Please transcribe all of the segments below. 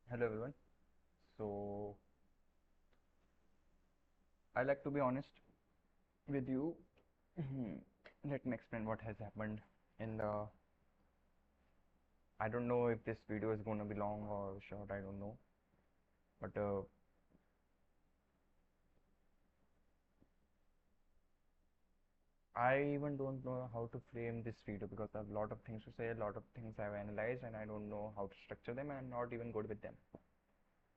Hello everyone. So I like to be honest with you. Let me explain what has happened in the. I don't know if this video is going to be long or short. I don't know, but I even don't know how to frame this video because I have a lot of things to say, a lot of things I've analyzed, and I don't know how to structure them, and I'm not even good with them.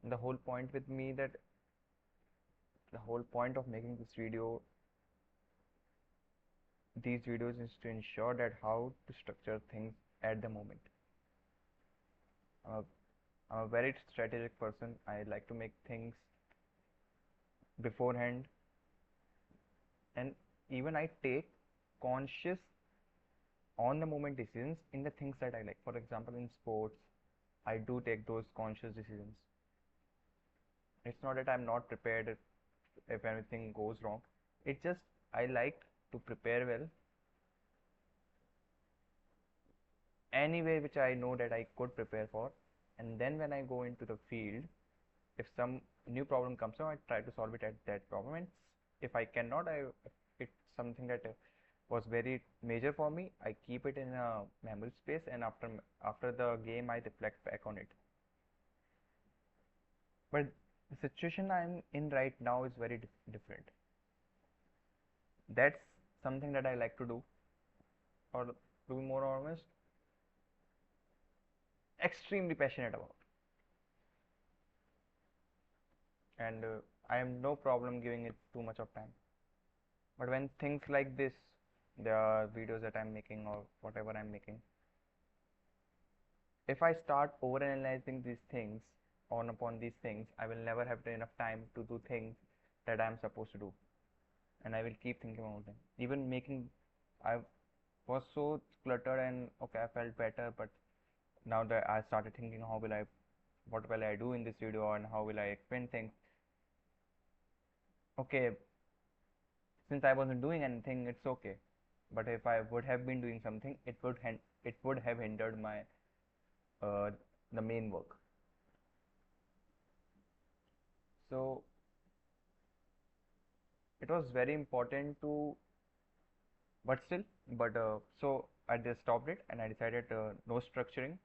And the whole point with me that the whole point of making these videos is to ensure that how to structure things at the moment. I'm I'm a very strategic person. I like to make things beforehand, and even I take conscious on the moment decisions in the things that I like. For example, in sports, I do take those conscious decisions. It's not that I'm not prepared if anything goes wrong. It's just I like to prepare well any way which I know that I could prepare for. And then when I go into the field, if some new problem comes up, I try to solve it at that problem. And if I cannot, if it's something that was very major for me, I keep it in a memory space, and after the game, I reflect back on it. But the situation I'm in right now is very different. That's something that I like to do, or to be more honest, extremely passionate about. And I have no problem giving it too much of time. But when things like this, the videos that I'm making or whatever I'm making, if I start overanalyzing these things on upon these things, I will never have enough time to do things that I'm supposed to do, and I will keep thinking about them. Even making, I was so cluttered, and okay, I felt better, but now that I started thinking, what will I do in this video, and how will I explain things? Okay, since I wasn't doing anything, it's okay. But if I would have been doing something, it would have hindered my uh, the main work. So it was very important to, but still, but so I just stopped it and I decided no structuring.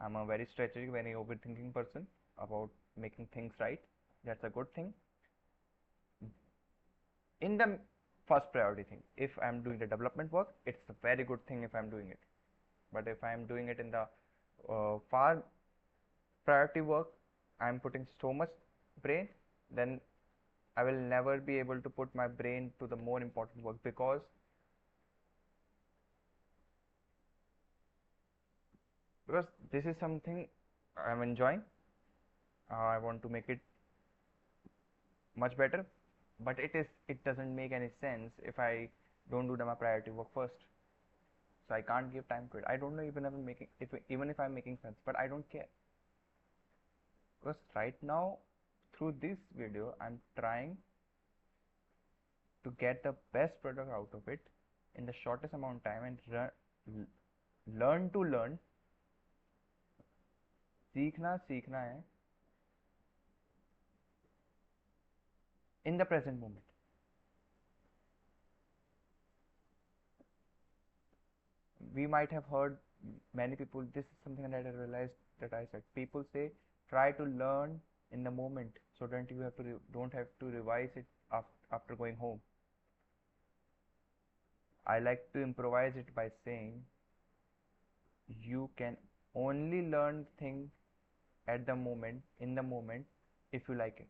I'm a very strategic, very overthinking person about making things right. That's a good thing. In the first priority thing, if I'm doing the development work, it's a very good thing if I'm doing it. But if I'm doing it in the far priority work, I'm putting so much brain, then I will never be able to put my brain to the more important work because this is something I'm enjoying. I want to make it much better, but it doesn't make any sense if I don't do my priority work first. So I can't give time to it. I don't know even if I'm making even if I'm making sense, but I don't care because right now through this video I'm trying to get the best product out of it in the shortest amount of time and learn to learn. सीखना सीखना है in the present moment. We might have heard many people, this is something that I realized that I said, people say try to learn in the moment so that you have to don't have to revise it after going home. I like to improvise it by saying you can only learn things at the moment, in the moment, if you like it.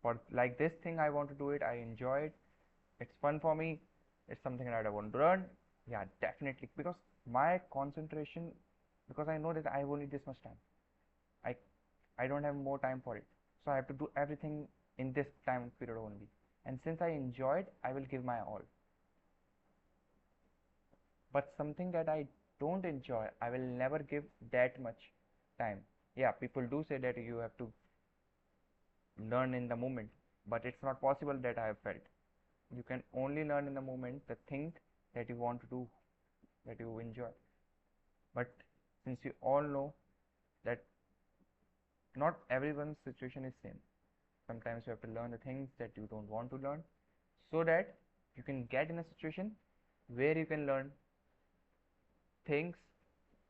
For like this thing, I want to do it, I enjoy it, it's fun for me, it's something that I want to learn. Yeah, definitely, because my concentration, because I know that I have only this much time, i I don't have more time for it, so I have to do everything in this time period only. And since I enjoy it, I will give my all. But something that I don't enjoy, I will never give that much time. Yeah, people do say that you have to learn in the moment, but it's not possible that I have felt. You can only learn in the moment the thing that you want to do, that you enjoy. But since you all know that not everyone's situation is same. Sometimes you have to learn the things that you don't want to learn so that you can get in a situation where you can learn things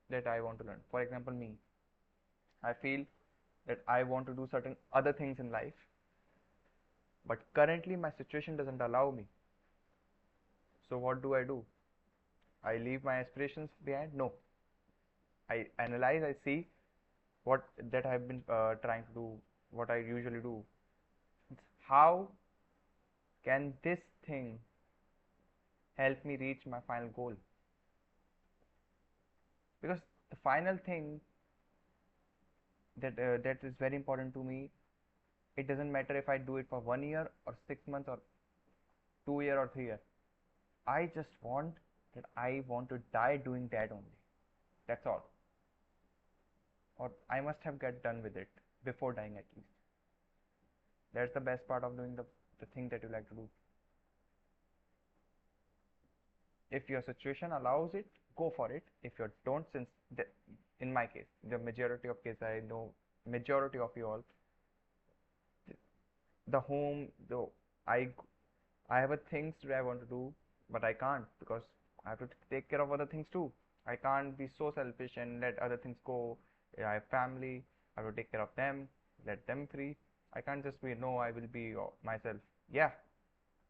that I want to learn. For example, me, I feel that I want to do certain other things in life, but currently my situation doesn't allow me. So what do? I leave my aspirations behind? No. I analyze, I see what that I've been trying to do, what I usually do. How can this thing help me reach my final goal? Because the final thing that is very important to me, it doesn't matter if I do it for 1 year or 6 months or 2 year or 3 year. I just want that I want to die doing that only. That's all. Or I must have get done with it before dying at least. That's the best part of doing the thing that you like to do. If your situation allows it, go for it. If you don't, since in my case, the majority of case I know, majority of you all, the home, I I have a things that I want to do, but I can't because I have to take care of other things too. I can't be so selfish and let other things go. I have family, I have to take care of them, let them free. I can't just be no, I will be myself. Yeah,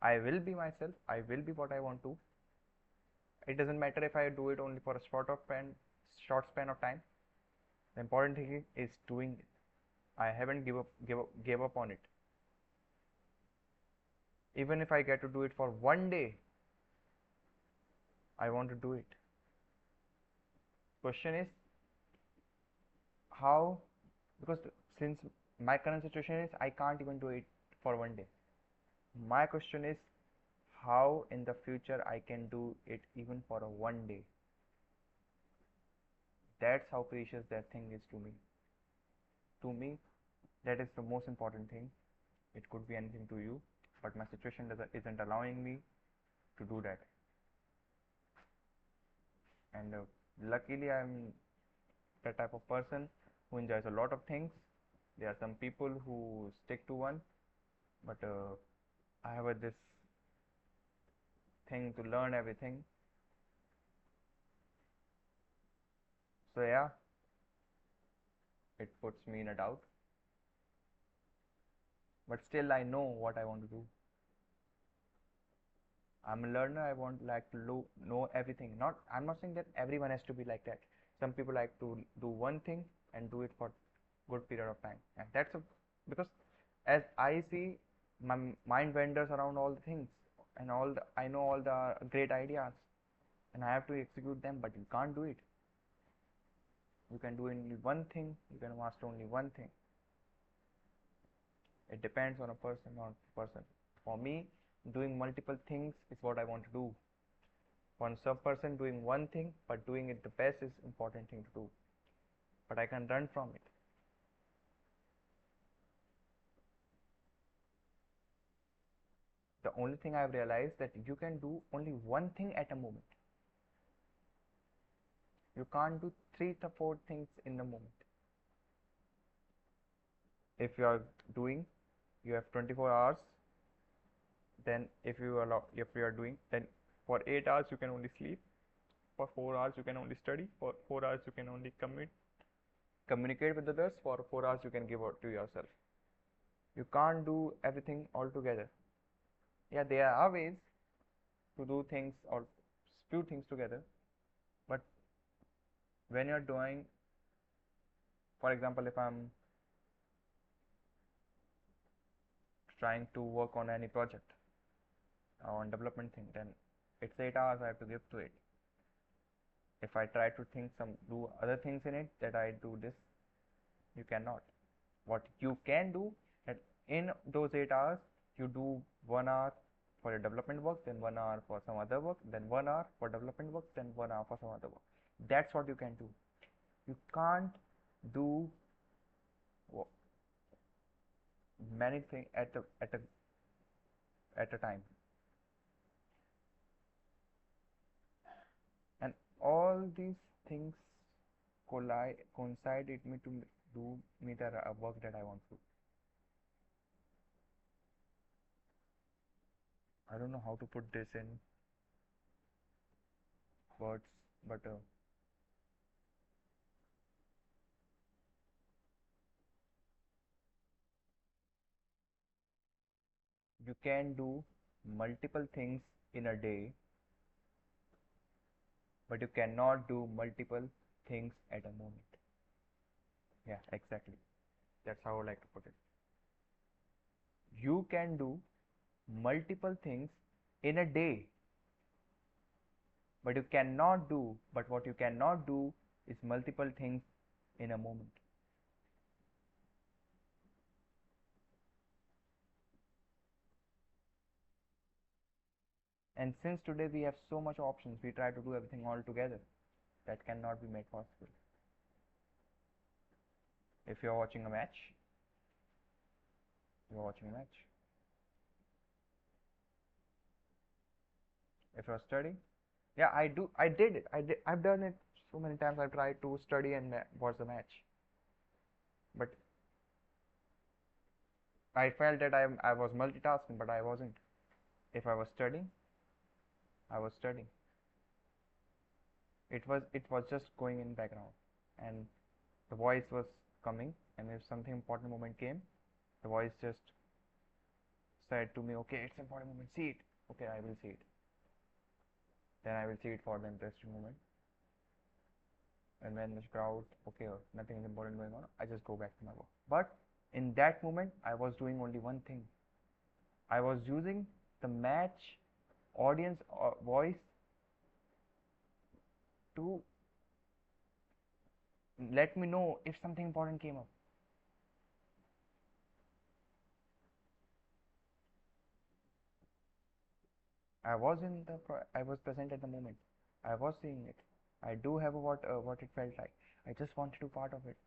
I will be myself. I will be what I want to. It doesn't matter if I do it only for a short span of time. The important thing is doing it. I haven't gave up on it. Even if I get to do it for 1 day, I want to do it. Question is how, because since my current situation is I can't even do it for 1 day. My question is how in the future I can do it even for a 1 day. That's how precious that thing is to me. To me, that is the most important thing. It could be anything to you, but my situation isn't allowing me to do that. And luckily, I'm the type of person who enjoys a lot of things. There are some people who stick to one, but I have this thing to learn everything. So yeah, it puts me in a doubt, but still I know what I want to do. I'm a learner. I want like to know everything. I'm not saying that everyone has to be like that. Some people like to do one thing and do it for good period of time, and that's because as I see, my mind wanders around all the things and I know all the great ideas, and I have to execute them, but you can't do it. You can do only one thing. You can master only one thing. It depends on a person. For me, doing multiple things is what I want to do. For some person, doing one thing but doing it the best is important thing to do. But I can run from it. The only thing I've realized that you can do only one thing at a moment. You can't do three to four things in the moment. If you are doing, you have 24 hours. Then if you are doing, then for 8 hours you can only sleep. For 4 hours you can only study. For 4 hours you can only communicate with others. For 4 hours you can give out to yourself. You can't do everything all together. Yeah, there are ways to do things or few things together, but when you're doing, for example, if I'm trying to work on any project on development thing, then it's 8 hours I have to give to it. If I try to think some do other things in it that I do this, you cannot. What you can do that in those 8 hours you do 1 hour for your development work, then 1 hour for some other work, then 1 hour for development work, then 1 hour for some other work. That's what you can do. You can't do many things at a time, and all these things coincide it me to do me the work that I want to. I don't know how to put this in words, but you can do multiple things in a day, but you cannot do multiple things at a moment. Yeah, exactly. That's how I like to put it. You can do multiple things in a day, but what you cannot do is multiple things in a moment. And since today we have so much options, we try to do everything all together. That cannot be made possible. If you're watching a match, you're watching a match. If you're studying, yeah, I do. I did it. I've done it so many times. I tried to study and watch the match, but I felt that I was multitasking, but I wasn't. If I was studying, I was studying. It was just going in background, and the voice was coming. And if something important moment came, the voice just said to me, "Okay, it's important moment. See it. Okay, I will see it. Then I will see it for the interesting moment. And when the crowd, okay, nothing is important going on, I just go back to my work." But in that moment, I was doing only one thing. I was using the match audience voice to let me know if something important came up. I was present at the moment. I was seeing it. I do have what it felt like. I just wanted to part of it.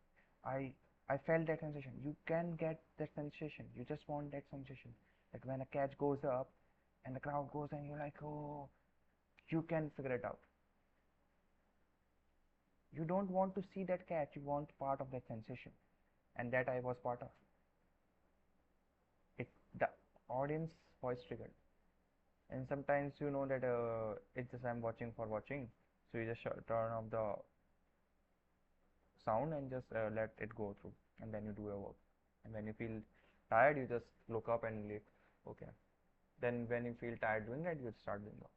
I I felt that sensation. You can get that sensation. You just want that sensation. That when a catch goes up and the crowd goes and you're like, oh, you can figure it out. You don't want to see that catch. You want part of that sensation, and that I was part of. It the audience voice triggered. And sometimes you know that it's just I'm watching for watching, so you just turn off the sound and just let it go through, and then you do your work. And when you feel tired, you just look up and leave. Okay. Then when you feel tired doing that, you start doing that.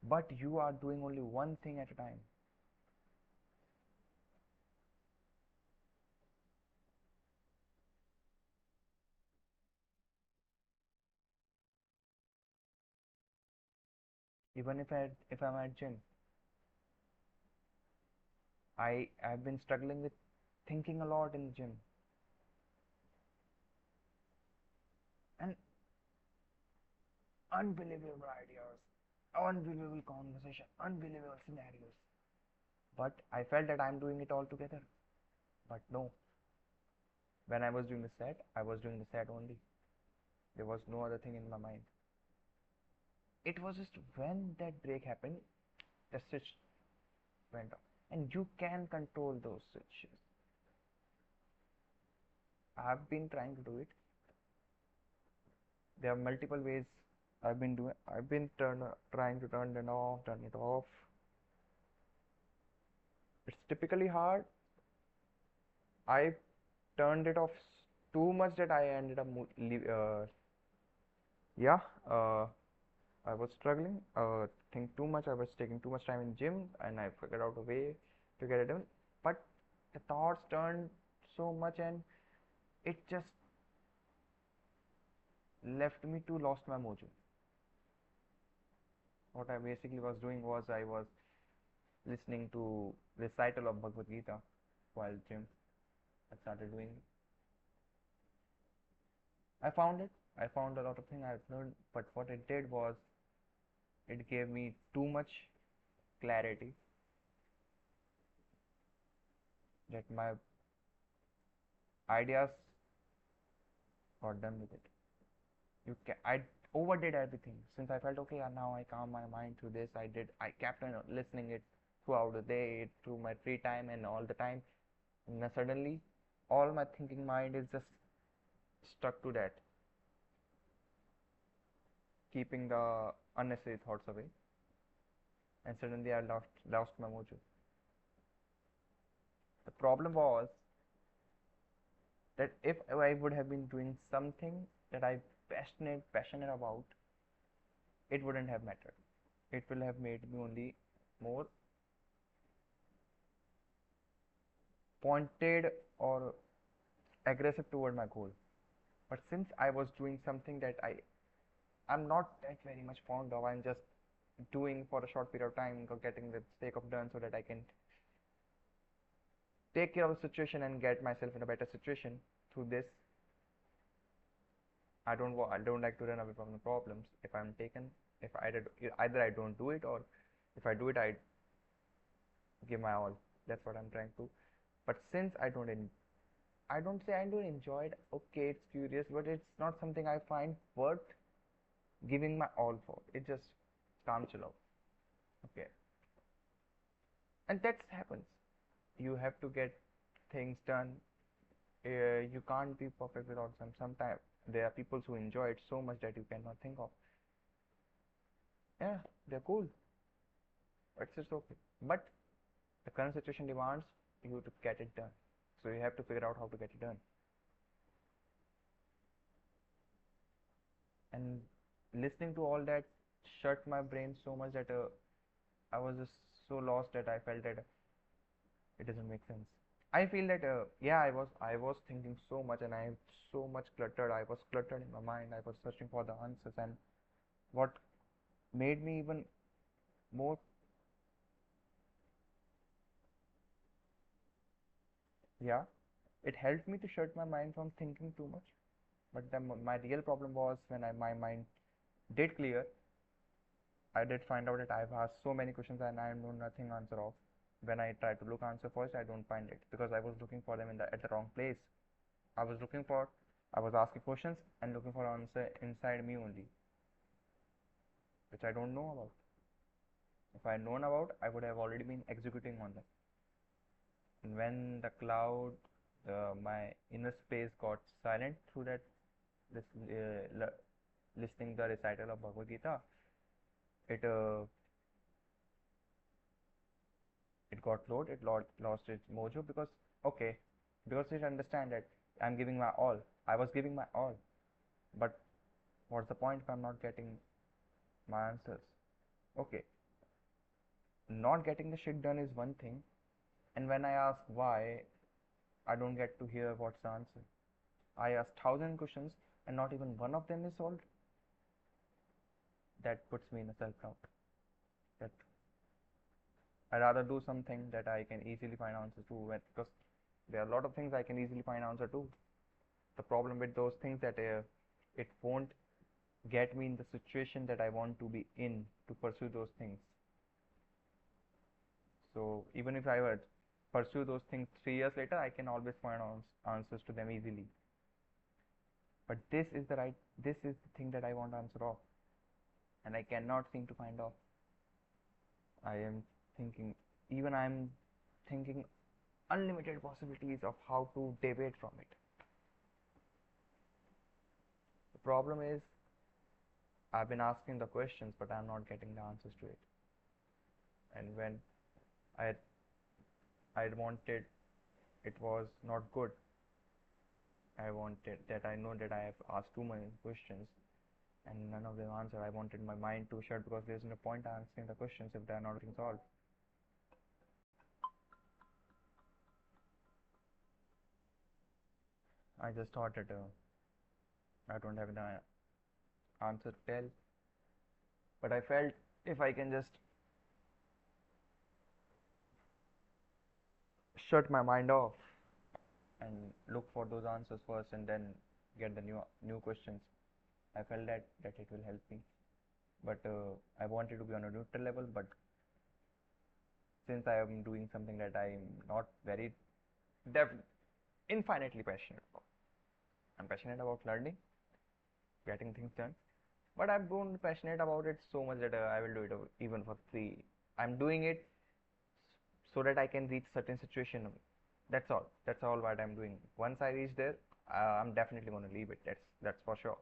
But you are doing only one thing at a time. Even if I'm at gym, I have been struggling with thinking a lot in the gym, and unbelievable ideas, unbelievable conversation, unbelievable scenarios. But I felt that I'm doing it all together. But no, when I was doing the set, I was doing the set only. There was no other thing in my mind. It was just when that break happened, the switch went off. And you can control those switches. I've been trying to do it. There are multiple ways I've been trying to turn it off, turn it off. It's typically hard. I turned it off too much that I ended up yeah, uh, I was struggling, think too much. I was taking too much time in gym, and I figured out a way to get it done. But the thoughts turned so much, and it just left me to lost my mojo. What I basically was doing was I was listening to recital of Bhagavad Gita while gym. I started doing. I found it. I found a lot of things I've learned, but what it did was it gave me too much clarity that my ideas got done with it. I overdid everything since I felt okay. Now I calm my mind through this. I kept on listening it. throughout the day, through my free time and all the time. And then suddenly, all my thinking mind is just stuck to that, keeping the unnecessary thoughts away. And suddenly, I lost my mojo. The problem was that if I would have been doing something that I passionate about, it wouldn't have mattered. It will have made me only more pointed or aggressive toward my goal. But since I was doing something that I'm not that very much fond of, I'm just doing for a short period of time or getting the sake of done so that I can take care of the situation and get myself in a better situation through this. I don't like to run away from the problems. If I'm taken, if either I don't do it, or if I do it, I give my all. That's what I'm trying to. But since I don't say I don't enjoy it. Okay, it's curious, but it's not something I find worth giving my all for. It just can't chill out. Okay, and that happens. You have to get things done. You can't be perfect without some. Sometimes there are people who enjoy it so much that you cannot think of. Yeah, they're cool. It's just okay. But the current situation demands you to get it done. So you have to figure out how to get it done. And listening to all that shut my brain so much that I was just so lost that I felt that it doesn't make sense. I feel that yeah, I was thinking so much and I am so much cluttered. I was cluttered in my mind. I was searching for the answers, and what made me even more, yeah, it helped me to shut my mind from thinking too much. But then my real problem was when my mind did clear, I did find out that I've asked so many questions and I know nothing answer of. When I try to look answer first, I don't find it because I was looking for them at the wrong place. I was looking for, I was asking questions and looking for answer inside me only, which I don't know about. If I known about, I would have already been executing on them. And when the cloud, my inner space got silent through that, this listening the recital of Bhagavad Gita, it it got low, lost its mojo because okay, because it understand that I'm giving my all. I was giving my all, but what's the point if I'm not getting my answers? Okay, not getting the shit done is one thing, and when I ask why, I don't get to hear what's the answer. I asked thousand questions and not even one of them is solved. That puts me in a self-doubt. That I rather do something that I can easily find answers to, because there are a lot of things I can easily find answer to. The problem with those things that it won't get me in the situation that I want to be in to pursue those things. So even if I would pursue those things 3 years later, I can always find answers to them easily. But this is the thing that I want answer of, and I cannot seem to find off. I am thinking, even I'm thinking unlimited possibilities of how to deviate from it. The problem is I've been asking the questions, but I'm not getting the answers to it. And when I I wanted, it was not good. I wanted that I know that I have asked too many questions and none of them answer. I wanted my mind to shut because there's no point answering the questions if they are not getting solved. I just thought that I don't have the answer to tell, but I felt if I can just shut my mind off and look for those answers first and then get the new questions, I felt that it will help me. But I wanted to be on a neutral level, but since I am doing something that I'm not very infinitely passionate about, I'm passionate about learning, getting things done, but I'm not passionate about it so much that I will do it even for free. I'm doing it so that I can reach certain situation. That's all. That's all what I'm doing. Once I reach there, I'm definitely going to leave it. That's for sure.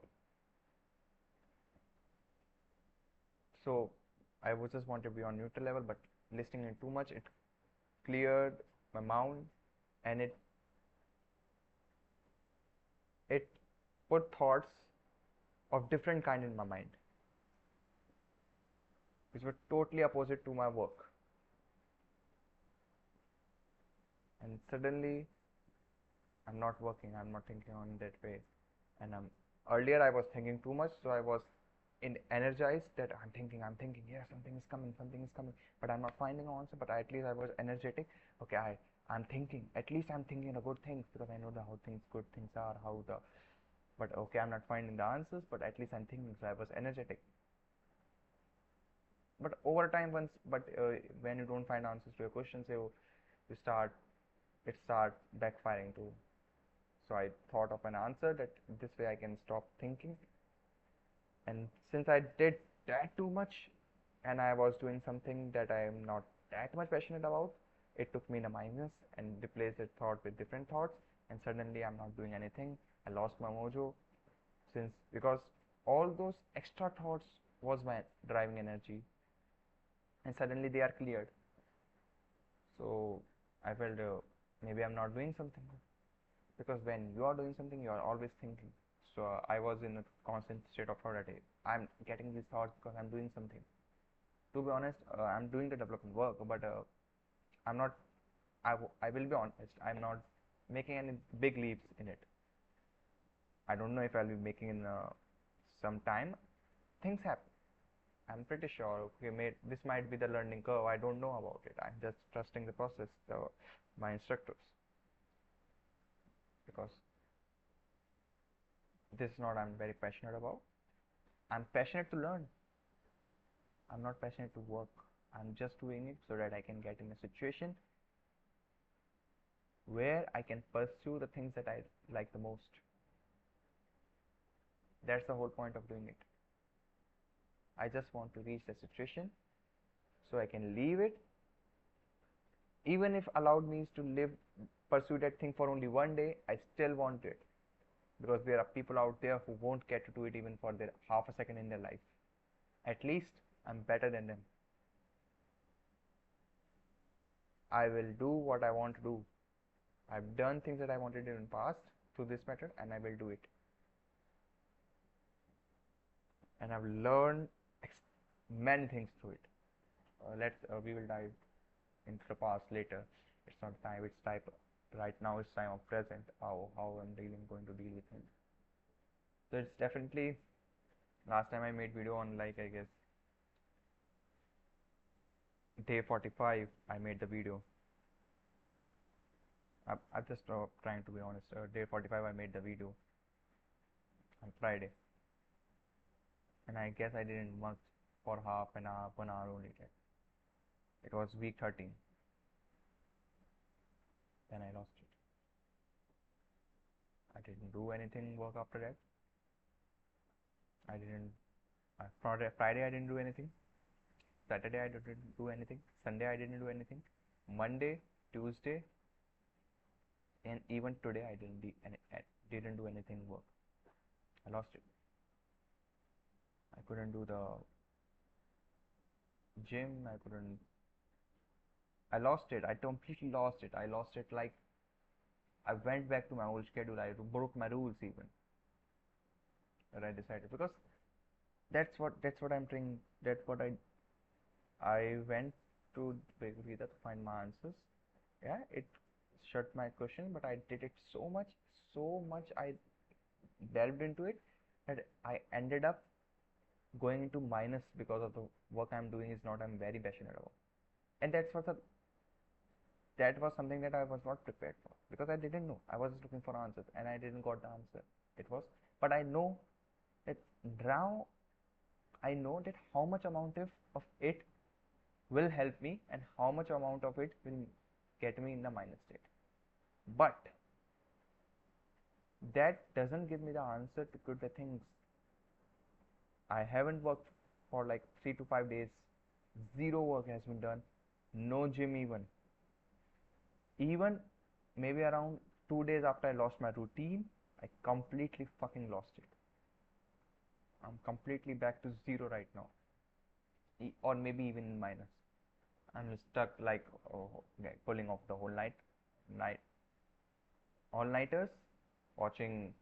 So I was just want to be on neutral level, but listening in too much, it cleared my mind, and it put thoughts of different kind in my mind, which were totally opposite to my work. And suddenly, I'm not working. I'm not thinking on that way. And earlier I was thinking too much, so I was in energized that I'm thinking, yeah, something is coming, but I'm not finding an answer. But at least I was energetic. Okay, I'm thinking. At least I'm thinking the good things because I know the how things good things are how the. But okay, I'm not finding the answers, but at least I'm thinking. So I was energetic. But over time, when you don't find answers to your questions, you start it start backfiring too. So I thought of an answer that this way I can stop thinking. And since I did that too much, and I was doing something that I am not that much passionate about, it took me in a minus and replaced that thought with different thoughts. And suddenly I'm not doing anything. I lost my mojo since because all those extra thoughts was my driving energy, and suddenly they are cleared. So I felt maybe I'm not doing something because when you are doing something, you are always thinking. So I was in a constant state of thought that I'm getting these thoughts because I'm doing something. To be honest, I'm doing the development work, but I'm not. I will be honest. I'm not making any big leaps in it. I don't know if I'll be making in some time. Things happen. I'm pretty sure. Okay, this might be the learning curve. I don't know about it. I'm just trusting the process, my instructors, because this is not I'm very passionate about. I'm passionate to learn. I'm not passionate to work. I'm just doing it so that I can get in a situation where I can pursue the things that I like the most. That's the whole point of doing it. I just want to reach the situation so I can leave it, even if allowed me to pursue that thing for only one day. I still want it because there are people out there who won't get to do it even for their half a second in their life. At least I'm better than them. I will do what I want to do. I've done things that I wanted to do in past through this method, and I will do it. And I've learned many things through it. We will dive into the past later. It's not time. It's type. Right now, it's time of present. How I'm going to deal with it. So it's definitely last time I made video on like I guess day 45. I made the video. I'm just trying to be honest. Day 45, I made the video on Friday, and I guess I didn't work for half an hour, 1 hour only. It was week 13. Then I lost it. I didn't do anything work after that. I didn't. Friday I didn't do anything. Saturday I didn't do anything. Sunday I didn't do anything. Monday, Tuesday, and even today I didn't do anything work. I lost it. I couldn't do the gym. I couldn't. I lost it. I completely lost it. I lost it like I went back to my old schedule. I broke my rules even. That I decided because that's what I'm trying. That's what I went to Wikipedia to find my answers. Yeah, it shut my question, but I did it so much I delved into it that I ended up going into minus because of the work I'm doing is not I'm very passionate about. And that was something that I was not prepared for because I didn't know. I was looking for answers and I didn't got the answer. It was, but I know that now I know that how much amount of it will help me and how much amount of it will get me in the minus state. But that doesn't give me the answer to good the things. I haven't worked for like 3 to 5 days. Zero work has been done. No gym even. Even maybe around 2 days after I lost my routine, I completely fucking lost it. I'm completely back to zero right now, or maybe even in minus. I'm stuck like, oh, okay, pulling off the whole night, all nighters, watching,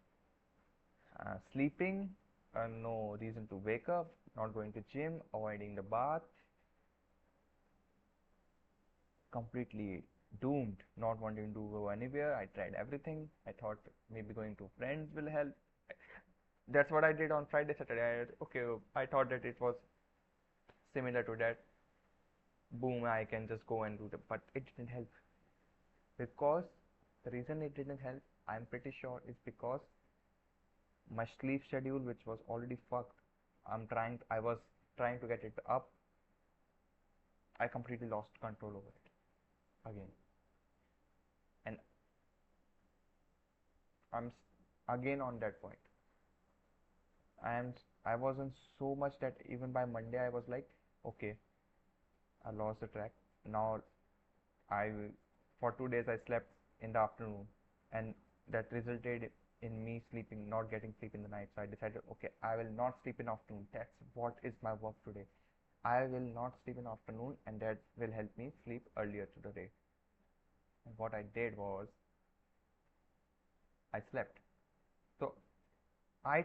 sleeping, no reason to wake up, not going to gym, avoiding the bath, completely doomed, not wanting to go anywhere. I tried everything. I thought maybe going to friends will help. That's what I did on Friday, Saturday. Okay, I thought that it was similar to that. Boom, I can just go and do the, but it didn't help because the reason it didn't help, I'm pretty sure, is because my sleep schedule, which was already fucked, I was trying to get it up. I completely lost control over it again, and I'm again on that point. And I wasn't so much that even by Monday I was like, okay, I lost the track. Now I for 2 days I slept in the afternoon, and that resulted in me sleeping, not getting sleep in the night. So I decided, okay, I will not sleep in afternoon. That's what is my work today. I will not sleep in afternoon, and that will help me sleep earlier to the day. And what I did was I slept. So I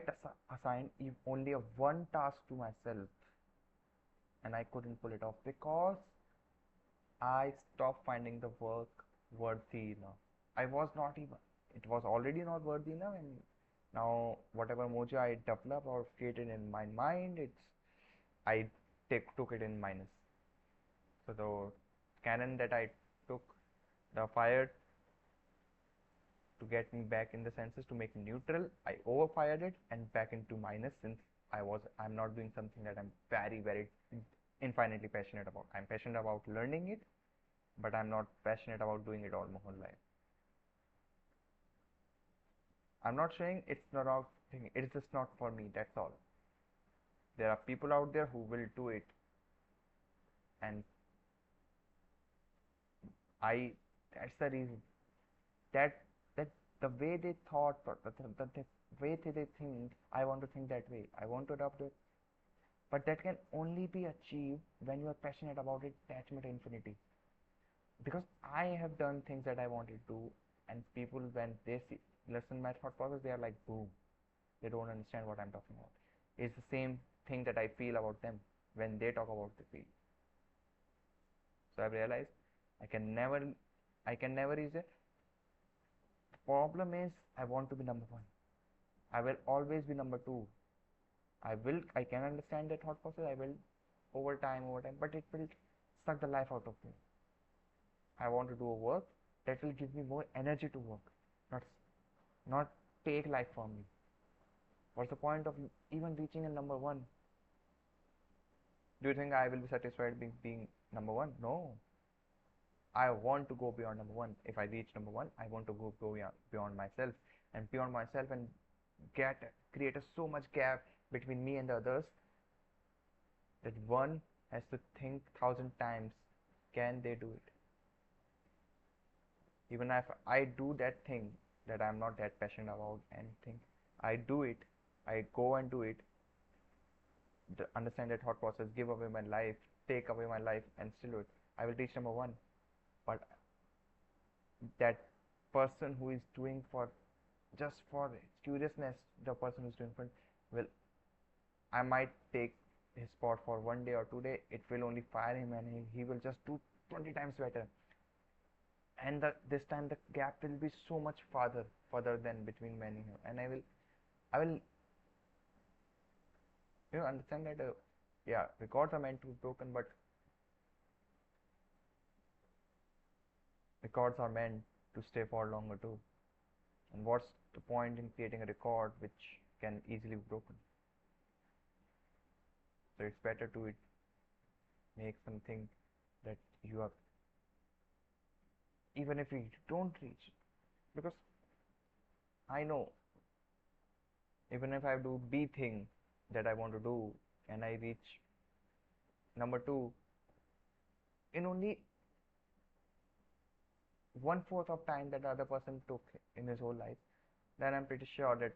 assigned only a one task to myself, and I couldn't pull it off because I stopped finding the work worthy enough. I was not even, it was already not worthy enough, and now whatever mojo I developed or created in my mind, I took it in minus. So the cannon that I took, the fire to get me back in the senses, to make me neutral, I overfired it and back into minus, since I'm not doing something that I'm very infinitely passionate about. I'm passionate about learning it, but I'm not passionate about doing it all my whole life. I'm not saying it's not a thing, it's just not for me, that's all. There are people out there who will do it, and I that's the reason that that the way they thought, or the way they think, I want to think that way. I want to adopt it, but that can only be achieved when you are passionate about it attachment infinity. Because I have done things that I wanted to do, and people, when they listen my thought process, they are like, boom, they don't understand what I'm talking about. It's the same thing that I feel about them when they talk about the field. So I've realized I can never, I can never reach it. The problem is I want to be number one. I will always be number two. I can understand the thought process. I will over time, but it will suck the life out of me. I want to do a work that will give me more energy to work, not not take life from me. What's the point of even reaching a number one? Do you think I will be satisfied being number one? No. I want to go beyond number one. If I reach number one, I want to go beyond myself, and beyond myself, and create a so much gap between me and the others that one has to think 1,000 times, can they do it? Even if I do that thing that I'm not that passionate about anything, I do it, I go and do it, understand that thought process, give away my life, take away my life, and still do it, I will reach number one. But that person who is doing for just for curiousness, the person who's doing for, well, I might take his spot for 1 day or 2 day, it will only fire him, and he will just do 20 times better. And this time the gap will be so much further than between me and him, and I will understand that, yeah, records are meant to be broken, but records are meant to stay for longer too. And what's the point in creating a record which can easily be broken? So it's better to make something that you are, even if you don't reach, because I know, even if I do B thing that I want to do, and I reach number two in only one fourth of time that the other person took in his whole life, then I'm pretty sure that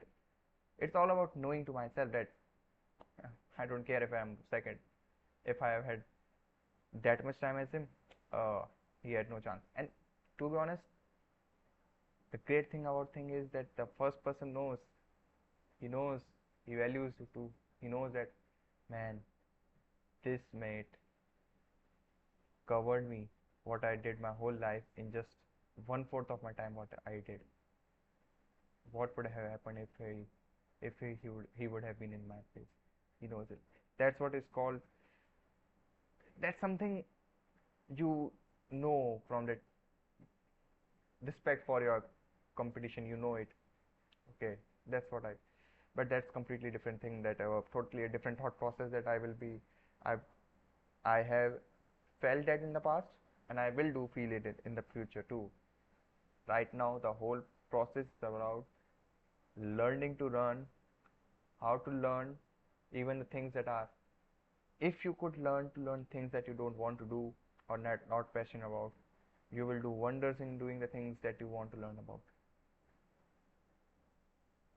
it's all about knowing to myself that I don't care if I'm second. If I have had that much time as him, uh, he had no chance. And to be honest, the great thing about thing is that the first person knows, he knows, he values you too. He knows that, man, this mate covered me, what I did my whole life in just one fourth of my time, what I did. What would have happened if he would have been in my place? He knows it. That's what is called. That's something you know from that respect for your competition. You know it. Okay, that's what I. But that's completely different thing. That totally a different thought process that I will be. I I have felt that in the past, and I will do feel it in the future too. Right now, the whole process is about learning to run, how to learn, even the things that are. If you could learn to learn things that you don't want to do or not passionate about, you will do wonders in doing the things that you want to learn about.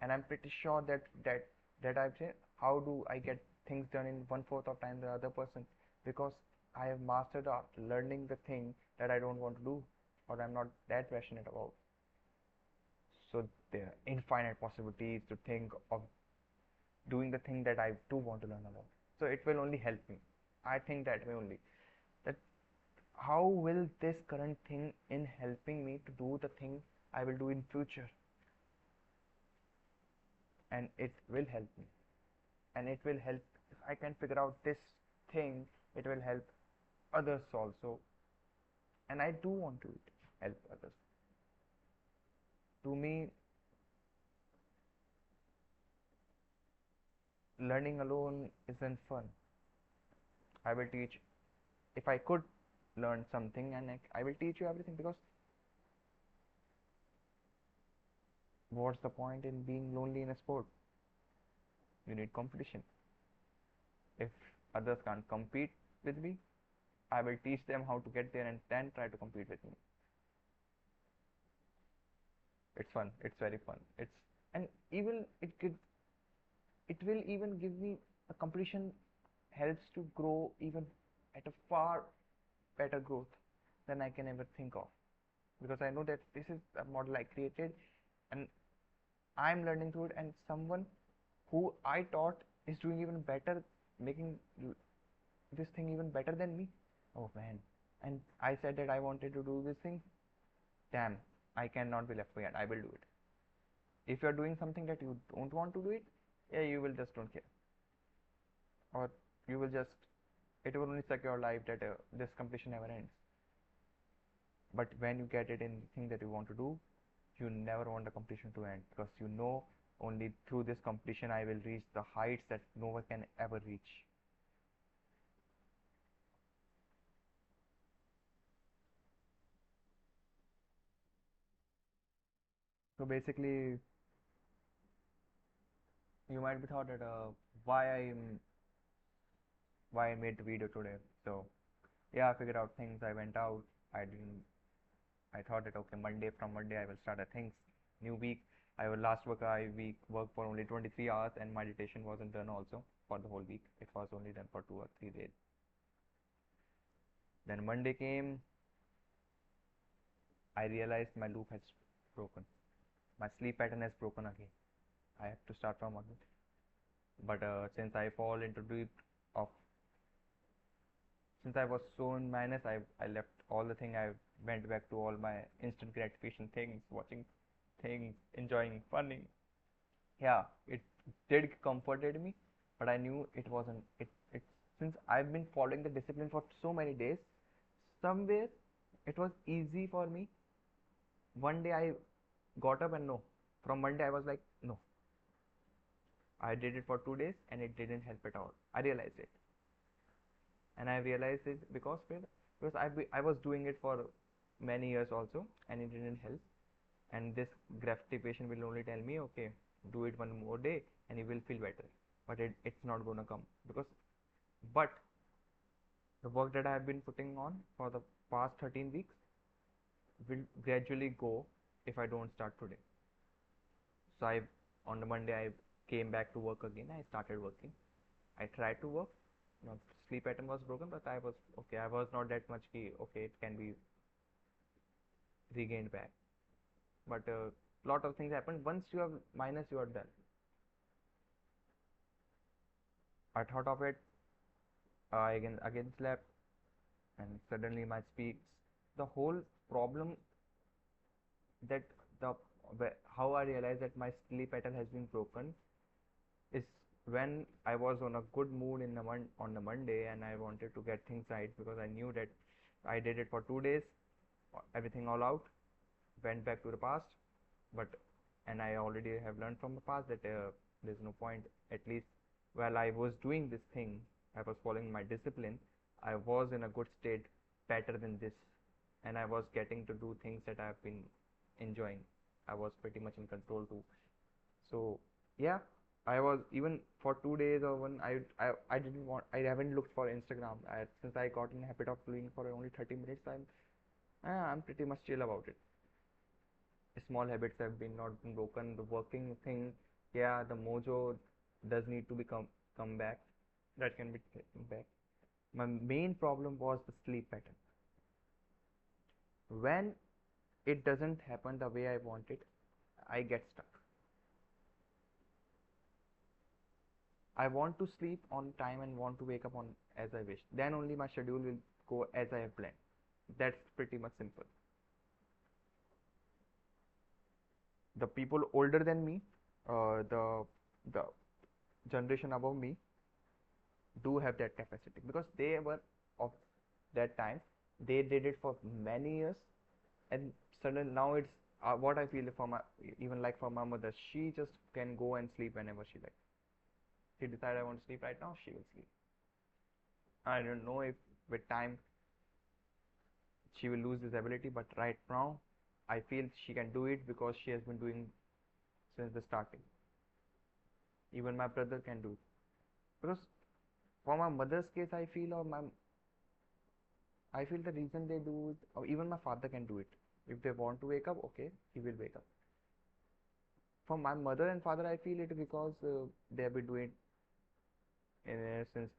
And I'm pretty sure that I've said, how do I get things done in one fourth of time the other person? Because I have mastered art learning the thing that I don't want to do or I'm not that passionate about. So there are infinite possibilities to think of doing the thing that I do want to learn about. So it will only help me. I think that way only. That how will this current thing in helping me to do the thing I will do in future, and it will help me, and it will help if I can figure out this thing. It will help others also, and I do want to help others. To me, learning alone isn't fun. I will teach if I could learn something, and I will teach you everything because what's the point in being lonely in a sport? You need competition. If others can't compete with me, I will teach them how to get there and then try to compete with me. It's fun. It's very fun. It's and even it will even give me a competition helps to grow even at a far better growth than I can ever think of, because I know that this is a model I created and I'm learning through it, and someone who I taught is doing even better, making this thing even better than me. Oh man. And I said that I wanted to do this thing. Damn, I cannot be left behind. I will do it. If you are doing something that you don't want to do it, yeah, you will just don't care, or you will just it will only suck your life that this competition never ends. But when you get it in the thing that you want to do, you never want the competition to end, because you know only through this competition I will reach the heights that no one can ever reach. So basically, you might be thought that why I why I made the video today. So yeah, I figured out things. I went out. I didn't. I thought that okay, from Monday I will start a things new week. I will last week work for only 23 hours, and meditation wasn't done also for the whole week. It was only done for 2 or 3 days. Then Monday came. I realized my loop has broken. My sleep pattern has broken again. I have to start from again. But since I fall into deep of since I was so in minus, I left all the thing. I went back to all my instant gratification things, watching things, enjoying, funny. Yeah, it did comforted me, but I knew it wasn't. It since I've been following the discipline for so many days, somewhere it was easy for me. One day I got up and no. From Monday I was like no. I did it for 2 days and it didn't help at all. I realized it, and I realized it because I was doing it for many years also, and it didn't help. And this gratification will only tell me, okay, do it one more day and you will feel better. But it's not gonna come because but the work that I have been putting on for the past 13 weeks, will gradually go if I don't start today. So on the Monday I came back to work again. I started working. I tried to work. My sleep pattern was broken, but I was okay. I was not that much key. Okay, it can be regained back. But a lot of things happened. Once you are minus, you are done. I thought of it. I again slept, and suddenly my speaks. The whole problem that the how I realized that my sleep pattern has been broken is when I was on a good mood on the Monday and I wanted to get things right because I knew that I did it for 2 days, everything all out, went back to the past, but and I already have learned from the past that there's no point. At least while I was doing this thing, I was following my discipline. I was in a good state, better than this, and I was getting to do things that I've been enjoying. I was pretty much in control too. So yeah, I was even for 2 days or one. I didn't want. I haven't looked for Instagram. Since I got in the habit of doing for only 30 minutes. I'm pretty much chill about it. Small habits have been not been broken. The working thing, yeah, the mojo does need to come back. That can be taken back. My main problem was the sleep pattern. When it doesn't happen the way I want it, I get stuck. I want to sleep on time and want to wake up on as I wish. Then only my schedule will go as I have planned. That's pretty much simple. The people older than me, the generation above me, do have that capacity because they were of that time. They did it for many years, and suddenly now it's what I feel for my even like for my mother. She just can go and sleep whenever she likes. She decide I want to sleep right now, she will sleep. I don't know if with time she will lose this ability, but right now I feel she can do it because she has been doing since the starting. Even my brother can do it because for my mother's case, I feel the reason they do it, or even my father can do it. If they want to wake up, okay, he will wake up. For my mother and father, I feel it because they have been doing it since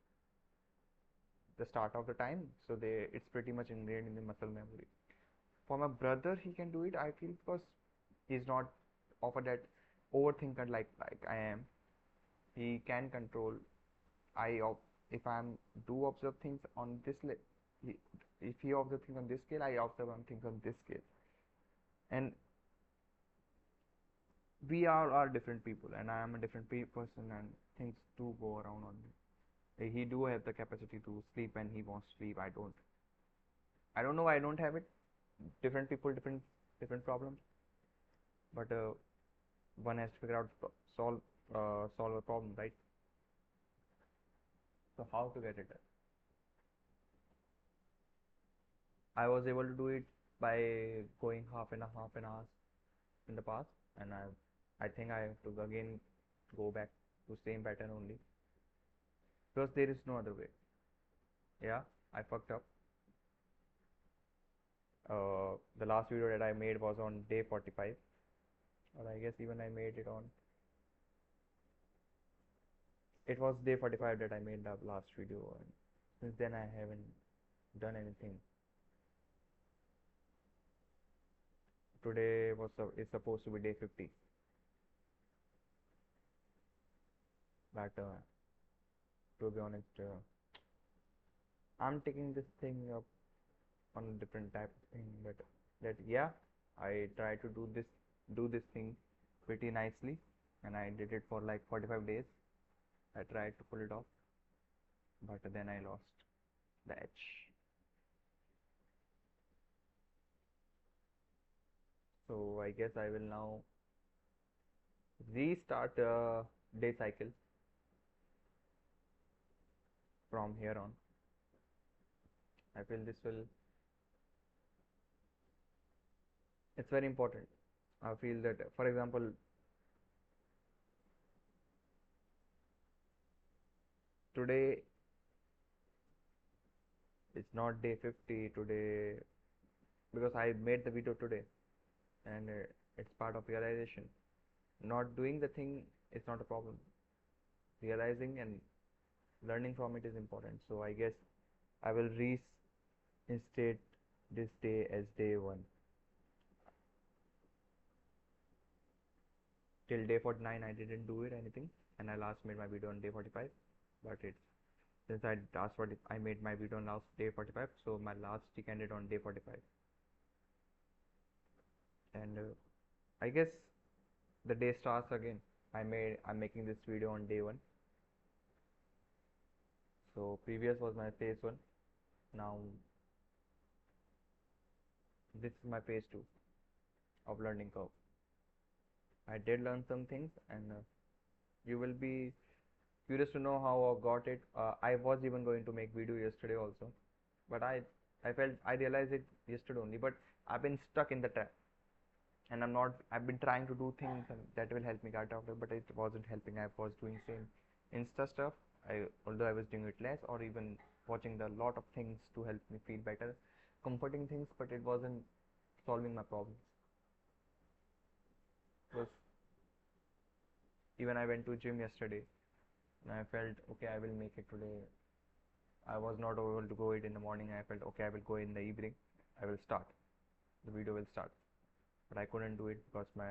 the start of the time, so it's pretty much ingrained in the muscle memory. For my brother, he can do it. I feel because he's not of that overthinker like I am. He can control. I if I'm do observe things on this he, if he observe things on this scale, I observe on things on this scale, and we are different people, and I am a different person, and things do go around on me. He do have the capacity to sleep when he wants to sleep. I don't. I don't know why I don't have it. Different people, different problems, but one has to figure out solve a problem, right? So how to get it done? I was able to do it by going half an hours in the past, and I think I have to again go back to same pattern only because there is no other way. Yeah, I fucked up. The last video that I made was on day 45, or I guess even I made it on. It was day 45 that I made the last video, and since then I haven't done anything. Today is supposed to be day 50, but to be honest, I'm taking this thing up on a different type of thing. But that yeah, I try to do this thing pretty nicely, and I did it for like 45 days. I tried to pull it off, but then I lost the edge. So I guess I will now restart the day cycle from here on. I feel this will. It's very important. I feel that, for example, today it's not day 50. Today because I made the video today, and it's part of realization. Not doing the thing is not a problem. Realizing and learning from it is important. So I guess I will reinstate this day as day one. Till day 49 I didn't do it anything, and I last made my video on day 45. But it's since I made my video on last day 45, so my last streak ended on day 45. And I guess the day starts again. I'm making this video on day one. So previous was my phase one. Now this is my phase two of learning curve. I did learn some things, and you will be curious to know how I got it. I was even going to make video yesterday also, but I realized it yesterday only. But I've been stuck in the trap, and I've been trying to do things that will help me get out of it, but it wasn't helping. I was doing same Insta stuff. Although I was doing it less, or even watching the lot of things to help me feel better, comforting things, but it wasn't solving my problems. Because even I went to gym yesterday, and I felt okay, I will make it today. I was not able to go it in the morning. I felt okay, I will go in the evening. I will start. The video will start. But I couldn't do it because my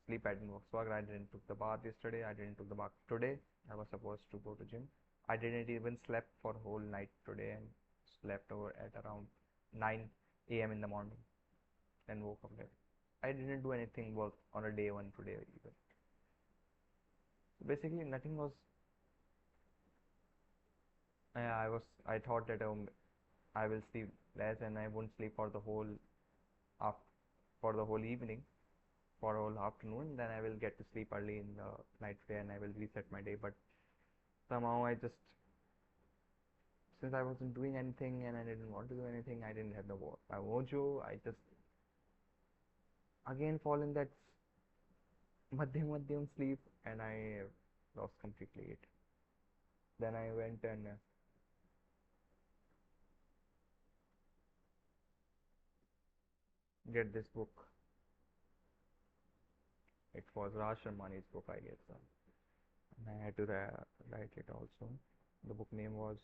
sleep pattern was fucked. I didn't took the bath yesterday. I didn't took the bath today. I was supposed to go to gym. I didn't even slept for whole night today, and slept over at around 9 a.m. in the morning and woke up late. I didn't do anything work on a day one today even. Basically, nothing was. I thought that I will sleep less and I won't sleep for the whole af for the whole evening, for whole afternoon. Then I will get to sleep early in the night today and I will reset my day. But somehow I just, since I wasn't doing anything and I didn't want to do anything, I didn't have my mojo. I just again fall in that madhyam sleep, and I lost completely it. Then I went and get this book. It was Raj Sharmani's book, I guess. And I had to write it also. The book name was,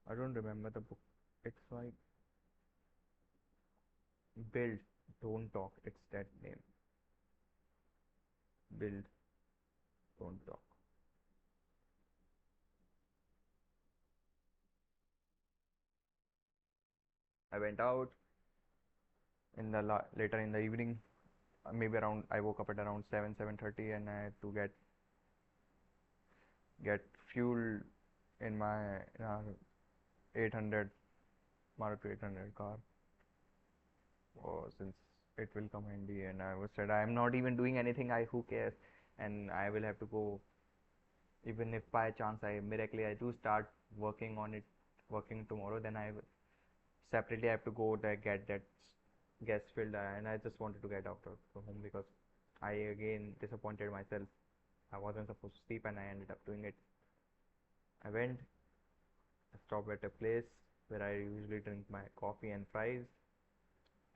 I don't remember the book. It's like Build, Don't Talk. It's that name. Build, Don't Talk. I went out in the later in the evening, maybe around. I woke up at around 7:30, and I had to get fuel in my 800 Maruti 800 car. Since it will come handy, and I was said I am not even doing anything. Who cares? And I will have to go, even if by chance I miraculously I do start working on it, working tomorrow. Then separately I have to go to get that gas filled, and I just wanted to get out of the home because I again disappointed myself. I wasn't supposed to sleep and I ended up doing it. I went, I stopped at a place where I usually drink my coffee and fries.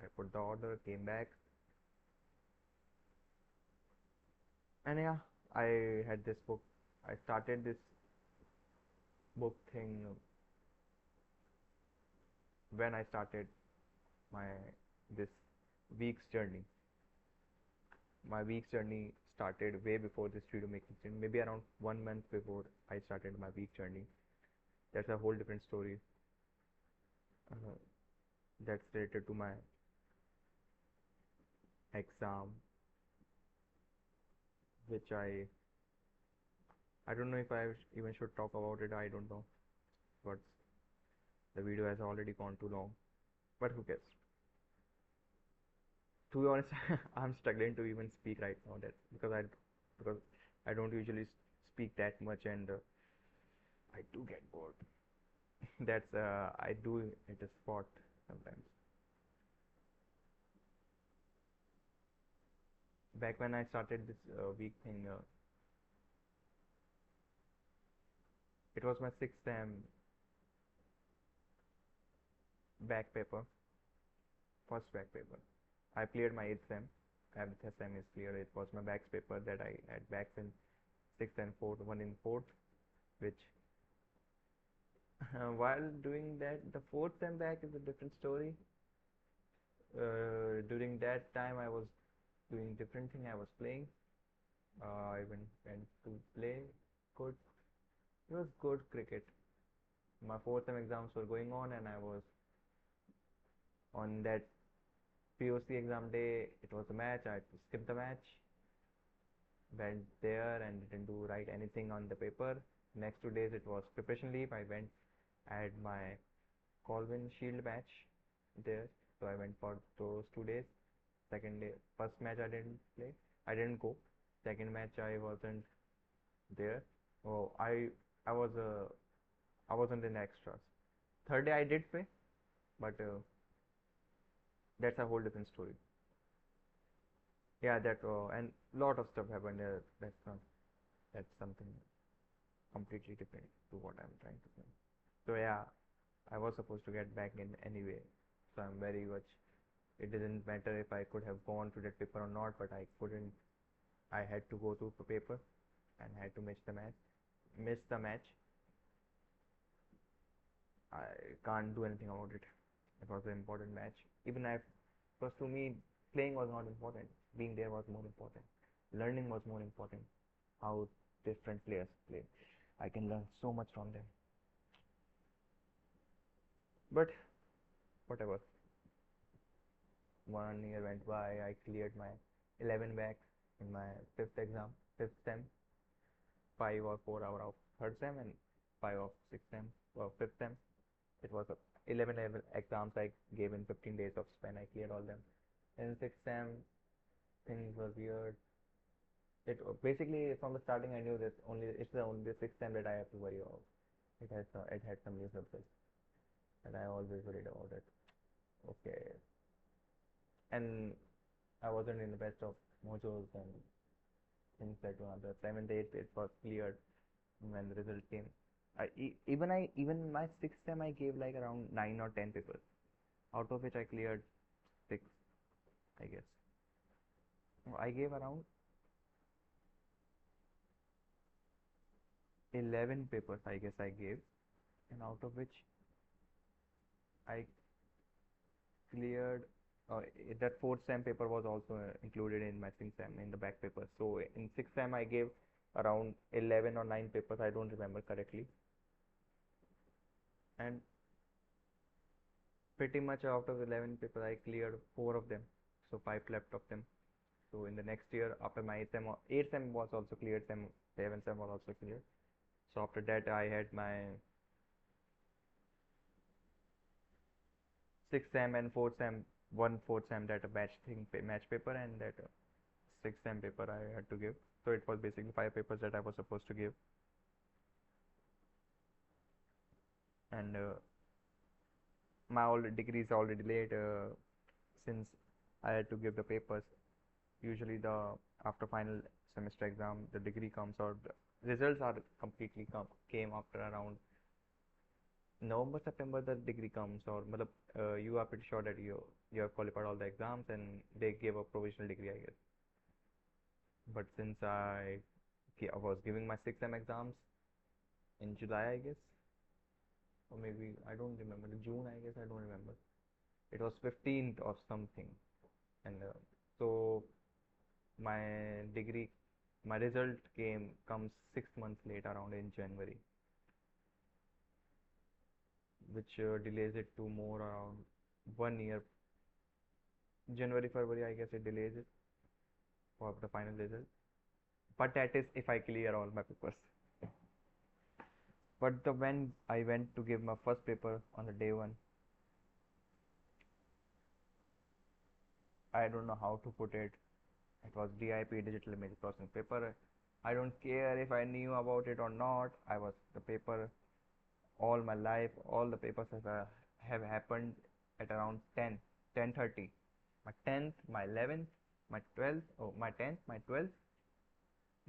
I put the order, came back, and yeah, I had this book. I started this book thing when I started my this week's journey. My week's journey started way before this video making thing, maybe around 1 month before I started my week journey. That's a whole different story. Uh, that's related to my exam, which I don't know if I even should talk about it. I don't know, but the video has already gone too long. But who cares? To be honest, I'm struggling to even speak right now. That because I don't usually speak that much, and I do get bored. That's I do it a spot sometimes. Back when I started this week thing, it was my sixth time. back paper, first back paper. I cleared my 8th sem. 7th sem is clear. It was my back paper that I had backs in 6th and 4th, one in 4th, which while doing that, the 4th sem back is a different story. During that time, I was doing different thing. I was playing. I went to play good. It was good cricket. My 4th sem exams were going on, and I was on that POC exam day. It was a match. I had to skip the match. Went there and didn't do write anything on the paper. Next 2 days it was preparation leave. I went. I had my Colvin Shield match there, so I went for those 2 days. Second day, first match I didn't play. I didn't go. Second match I wasn't there. Oh, I wasn't in extras. Third day I did play, but that's a whole different story. Yeah, that and lot of stuff happened there. That's something completely different to what I'm trying to say. So yeah, I was supposed to get back in anyway. So I'm very much. It didn't matter if I could have gone to that paper or not, but I couldn't. I had to go to the paper and had to miss the match. Miss the match. I can't do anything about it. It was an important match. Even if, because to me, playing was not important. Being there was more important. Learning was more important. How different players play. I can learn so much from them. But whatever. 1 year went by. I cleared my 11 back in my fifth exam, fifth sem. 5 or 4 out of third sem and 5 of 6th sem or fifth sem. It was 11 exams I gave in 15 days of span. I cleared all them. In sixth sem, things were weird. It basically from the starting I knew that it's the only sixth sem that I have to worry about. It had some new subjects, and I always worried about it. Okay, and I wasn't in the best of mojos and things like that. The seventh, eighth, it was cleared when the result came. Even my sixth sem I gave like around 9 or 10 papers, out of which I cleared six, I guess. No, I gave around 11 papers, I guess I gave, and out of which I cleared. That fourth sem paper was also included in my sixth sem in the back paper. So in sixth sem I gave around 11 or 9 papers. I don't remember correctly, and pretty much out of 11 papers I cleared 4 of them. So 5 left of them. So in the next year after my 8th sem was also cleared. 7th sem was also cleared. So after that I had my 6th sem and 4th sem, one fourth sem that a match paper, and that 6th sem paper I had to give. So it was basically 5 papers that I was supposed to give, and my degree is already late since I had to give the papers. Usually the after final semester exam the degree comes, or the results are completely came after around November, September. The degree comes, or you are pretty sure that you have qualified all the exams and they gave a provisional degree, I guess. But since I was giving my 6th sem exams in July, I guess, or maybe I don't remember, June, I guess, I don't remember. It was 15th or something, and so my degree, my result comes 6 months late, around in January, which delays it to more around 1 year. January, February, I guess it delays it for the final result. But that is if I clear all my papers. But when I went to give my first paper on the day one, I don't know how to put it. It was DIP, digital image processing paper. I don't care if I knew about it or not. I was the paper all my life. All the papers have happened at around 10, 10:30. My 10th, my 11th, my 12th, oh, my 10th, my 12th,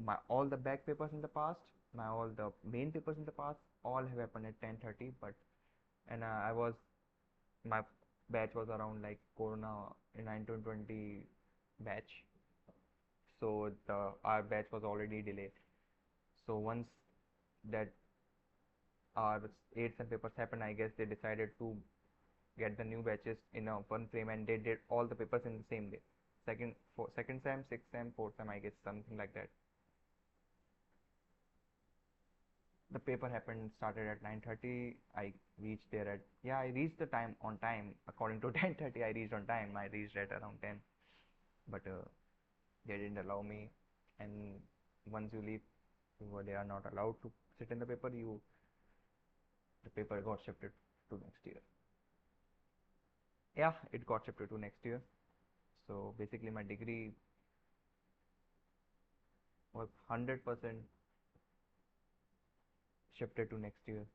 my all the back papers in the past, my all the main papers in the past, all have happened at 10:30. But and I was my batch was around like Corona in 1920 batch, so the our batch was already delayed. So once that our eights and papers happened, I guess they decided to get the new batches in a one frame, and they did all the papers in the same day. Second sem, sixth sem, fourth sem, I guess something like that. The paper happened started at 9:30. I reached there at, yeah, I reached the time on time according to 10:30. I reached on time. I reached at around 10, but they didn't allow me. And once you leave, they are not allowed to sit in the paper. The paper got shifted to next year. Yeah, it got shifted to next year. So basically, my degree was 100% shifted to next year.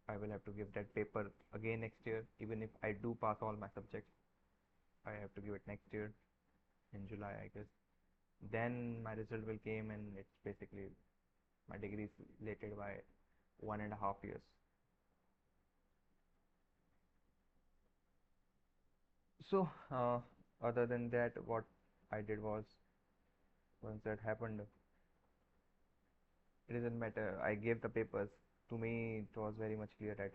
I will have to give that paper again next year. Even if I do pass all my subjects, I have to give it next year in July, I guess. Then my result will came, and it's basically my degree is related by 1.5 years. So other than that, what I did was, once that happened, it doesn't matter. I gave the papers. To me, it was very much clear that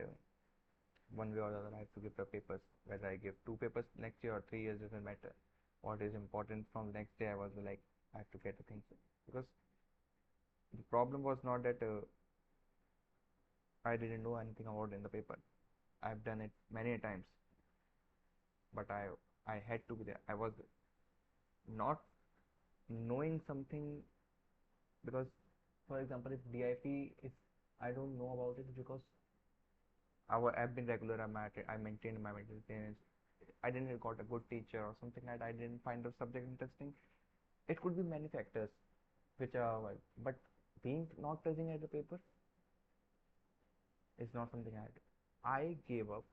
one way or the other I have to give the papers. Whether I give two papers next year or 3 years doesn't matter. What is important from the next day, I was like, I have to get the things, because the problem was not that I didn't know anything about in the paper. I've done it many times, but I had to be there. I was not knowing something, because, for example, if DIP is, I don't know about it because I've been regular. I maintained my maintenance. I didn't got a good teacher or something like that. I didn't find the subject interesting. It could be many factors which are, well, but being not present at the paper is not something I had. I gave up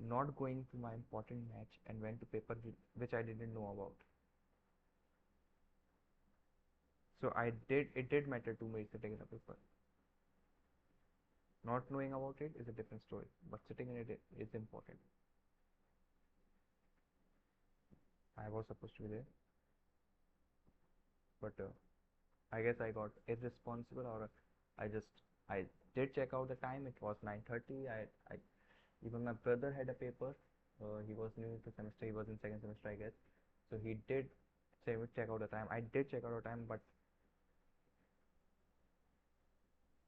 not going to my important match and went to paper which I didn't know about. So it did matter to me sitting in a paper. Not knowing about it is a different story, but sitting in it is important. I was supposed to be there, but I guess I got irresponsible, or I did check out the time. It was 9:30. I even my brother had a paper. He was new to semester. He was in second semester, I guess. So he did say check out the time. I did check out the time, but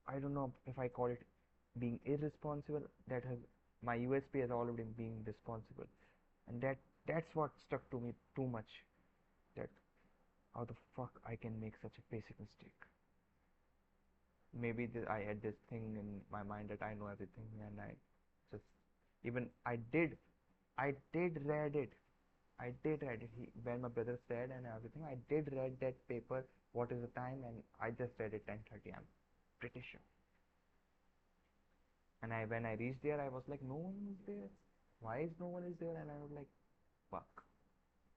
I don't know if I call it being irresponsible. That has my USP has already been being responsible, and that's what stuck to me too much. That how the fuck I can make such a basic mistake. Maybe I had this thing in my mind that I know everything, and I just even I did read it. I did read it. When my brother said and everything, I did read that paper. What is the time? And I just read it 10:30. I'm pretty sure. And when I reached there, I was like, no one is there. Why is no one is there? And I was like, fuck.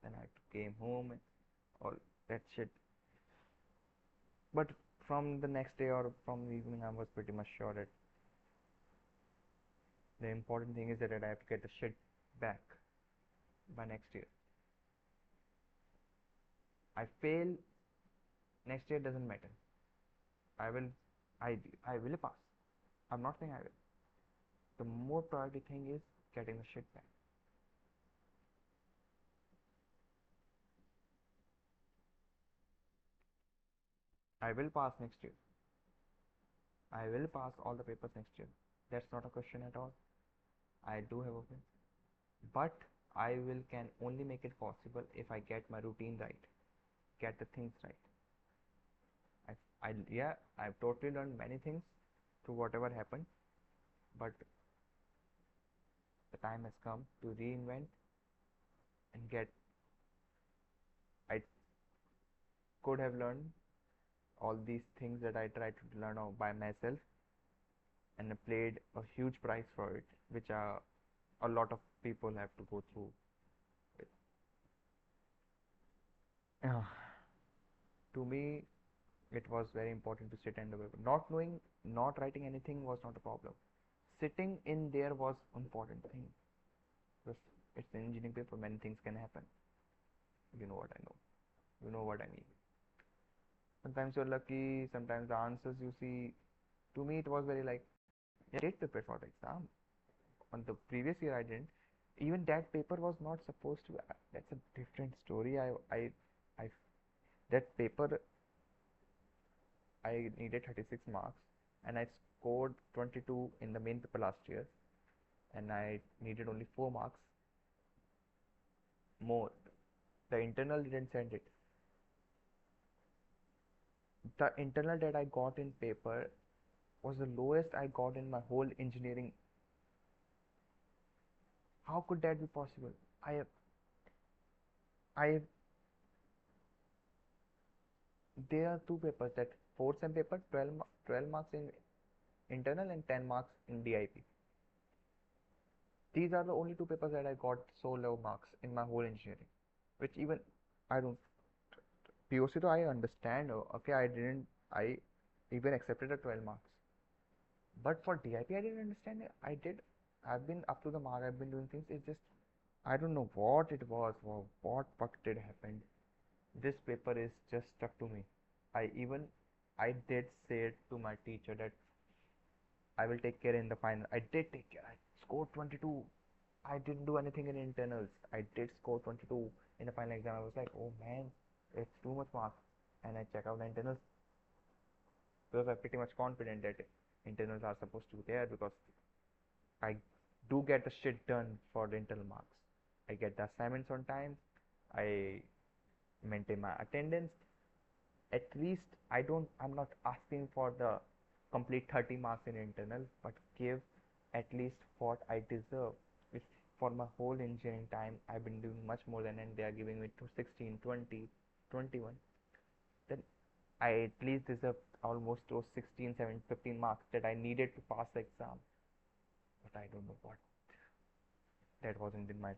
Then I came home and all that shit. But from the next day or from the evening, I was pretty much sure that the important thing is that I have to get the shit back by next year. I fail next year, doesn't matter. I will, I will pass. I'm not saying I will. The more priority thing is getting the shit back. I will pass next year. I will pass all the papers next year. That's not a question at all. I do have a plan, but I will can only make it possible if I get my routine right, get the things right. Yeah, I've totally learned many things through whatever happened, but the time has come to reinvent and get. I could have learned all these things that I tried to learn by myself, and I paid a huge price for it, which a lot of people have to go through. Uh, to me, it was very important to sit and the paper. Not knowing, not writing anything was not a problem. Sitting in there was important thing. Because it's an engineering paper, many things can happen. You know what I know. You know what I mean. Sometimes you're lucky, sometimes the answers you see. To me, it was very like, yeah, I did prepare for the exam. On the previous year, I didn't. Even that paper was not supposed to. That's a different story. I, that paper, I needed 36 marks, and I scored 22 in the main paper last year, and I needed only 4 marks more. The internal didn't send it. The internal that I got in paper was the lowest I got in my whole engineering. How could that be possible? I I there are two papers, that fourth sem paper, 12 marks in internal and 10 marks in DIP. These are the only two papers that I got so low marks in my whole engineering, which even I don't. POC though I understand. Okay, I even accepted the 12 marks. But for DIP, I didn't understand it. I've been up to the mark. I've been doing things. It's just I don't know what it was. What fuck did happen. This paper is just stuck to me. I even I did say it to my teacher that I will take care in the final. I did take care. I scored 22. I didn't do anything in internals. I did score 22 in the final exam. I was like, oh man, it's too much marks. And I check out the internals because I'm pretty much confident that internals are supposed to be there because I do get the shit done for the internal marks. I get the assignments on time. I maintain my attendance. At least I'm not asking for the complete 30 marks in internal, but give at least what I deserve. If for my whole engineering time I've been doing much more than, and they are giving me to 16, 20, 21, then I at least deserve almost those 16, 17, 15 marks that I needed to pass the exam. But I don't know what, that wasn't in my.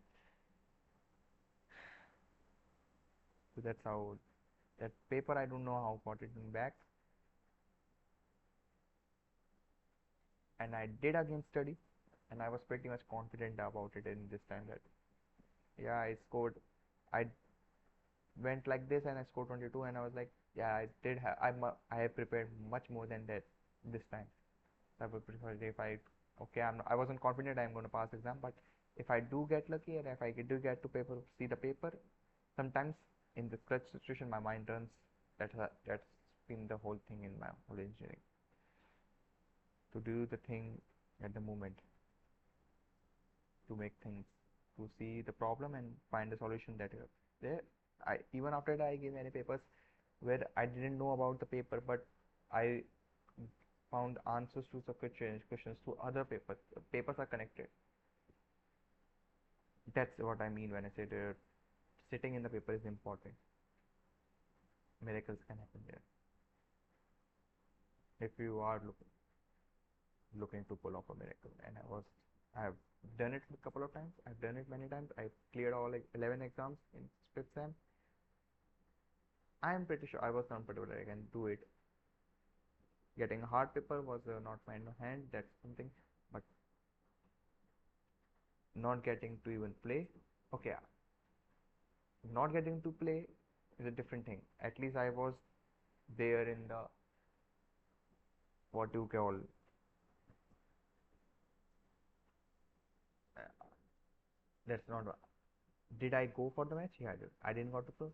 So that's how that paper, I don't know how got it back. And I did again study, and I was pretty much confident about it in this time that yeah, I went like this and I scored 22, and I was like, yeah, I have prepared much more than that this time. I would prefer if I wasn't confident I'm going to pass exam, but if I do get lucky and if I do get to paper see the paper, sometimes in the clutch situation my mind runs. That's been the whole thing in my whole engineering, to do the thing at the moment, to make things, to see the problem and find a solution that there. I even after that I gave many papers where I didn't know about the paper, but I found answers to the questions to other papers. Papers are connected. That's what I mean when I say that sitting in the paper is important. Miracles can happen there if you are looking to pull off a miracle. And I have done it a couple of times. I've done it many times. I cleared all like 11 exams in fifth sem. I am pretty sure I was comfortable. I can do it. Getting a hard paper was not my hand. That's something, but not getting to even play. Okay, not getting to play is a different thing. At least I was there in the, what you call, that's not. Did I go for the match? Yeah, I did. I didn't go to play.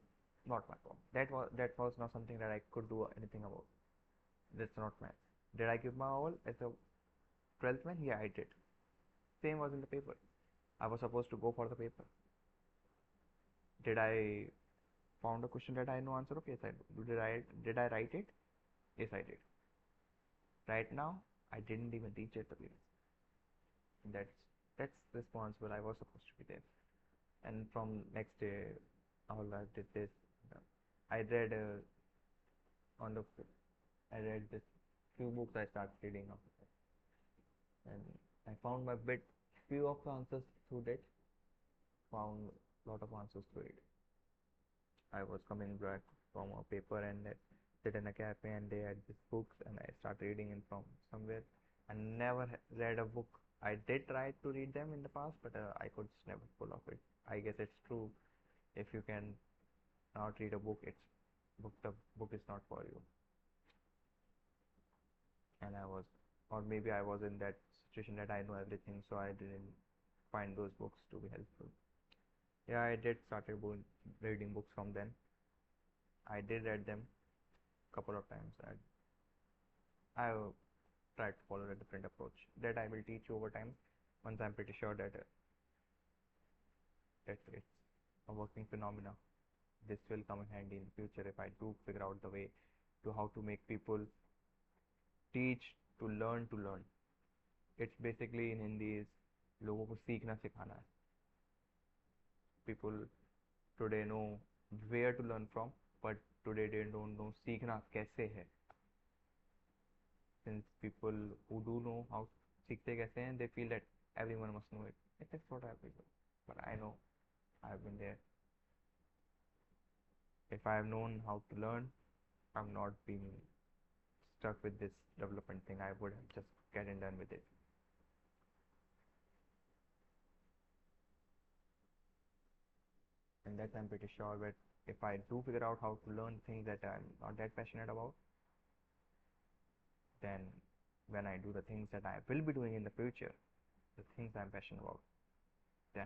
Not my problem. That was not something that I could do anything about. That's not my. Did I give my all as a 12th man? Yeah, I did. Same was in the paper. I was supposed to go for the paper. Did I found a question that I know answer of? Yes, I do. Did I write it? Yes, I did. Right now, I didn't even reach it the paper. That's responsible. I was supposed to be there. And from next day, all I did this. I read on the I read this few books I started reading of it, and I found my bit few of the answers through that. Found lot of answers through it. I was coming back from a paper and sit in a cafe and they had these books and I started reading it from somewhere. I never read a book I did try to read them in the past, but I could just never pull off it. I guess it's true. If you can not read a book, the book is not for you. And I was, or maybe I was in that situation that I know everything, so I didn't find those books to be helpful. Yeah, I did started reading books from then. I did read them couple of times. I tried to follow a different approach that I will teach you over time. Once I'm pretty sure that it's a working phenomena. This will come in handy in the future if I do figure out the way to how to make people teach to learn to learn. It's basically in Hindi is लोगों को सीखना सिखाना है. People today know where to learn from, but today they don't know सीखना कैसे है. Since people who do know how सीखते कैसे हैं, they feel that everyone must know it. That's what I feel. But I know I've been there. If I have known how to learn, I'm not being stuck with this development thing. I would have just get and done with it. And that I'm pretty sure that if I do figure out how to learn things that I'm not that passionate about, then when I do the things that I will be doing in the future, the things I'm passionate about, then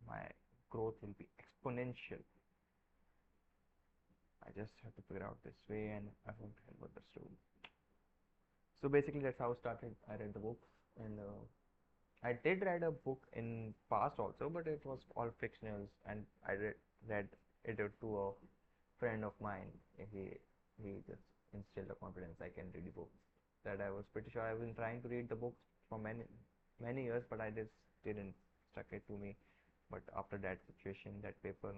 my growth will be exponential. I just have to figure out this way and I won't help others too. So basically that's how I started. I read the books and I did read a book in past also, but it was all fictionals and I read it to a friend of mine. He just instilled the confidence I can read the books. That I was pretty sure I've been trying to read the books for many years, but I just didn't stuck it to me. But after that situation, that paper,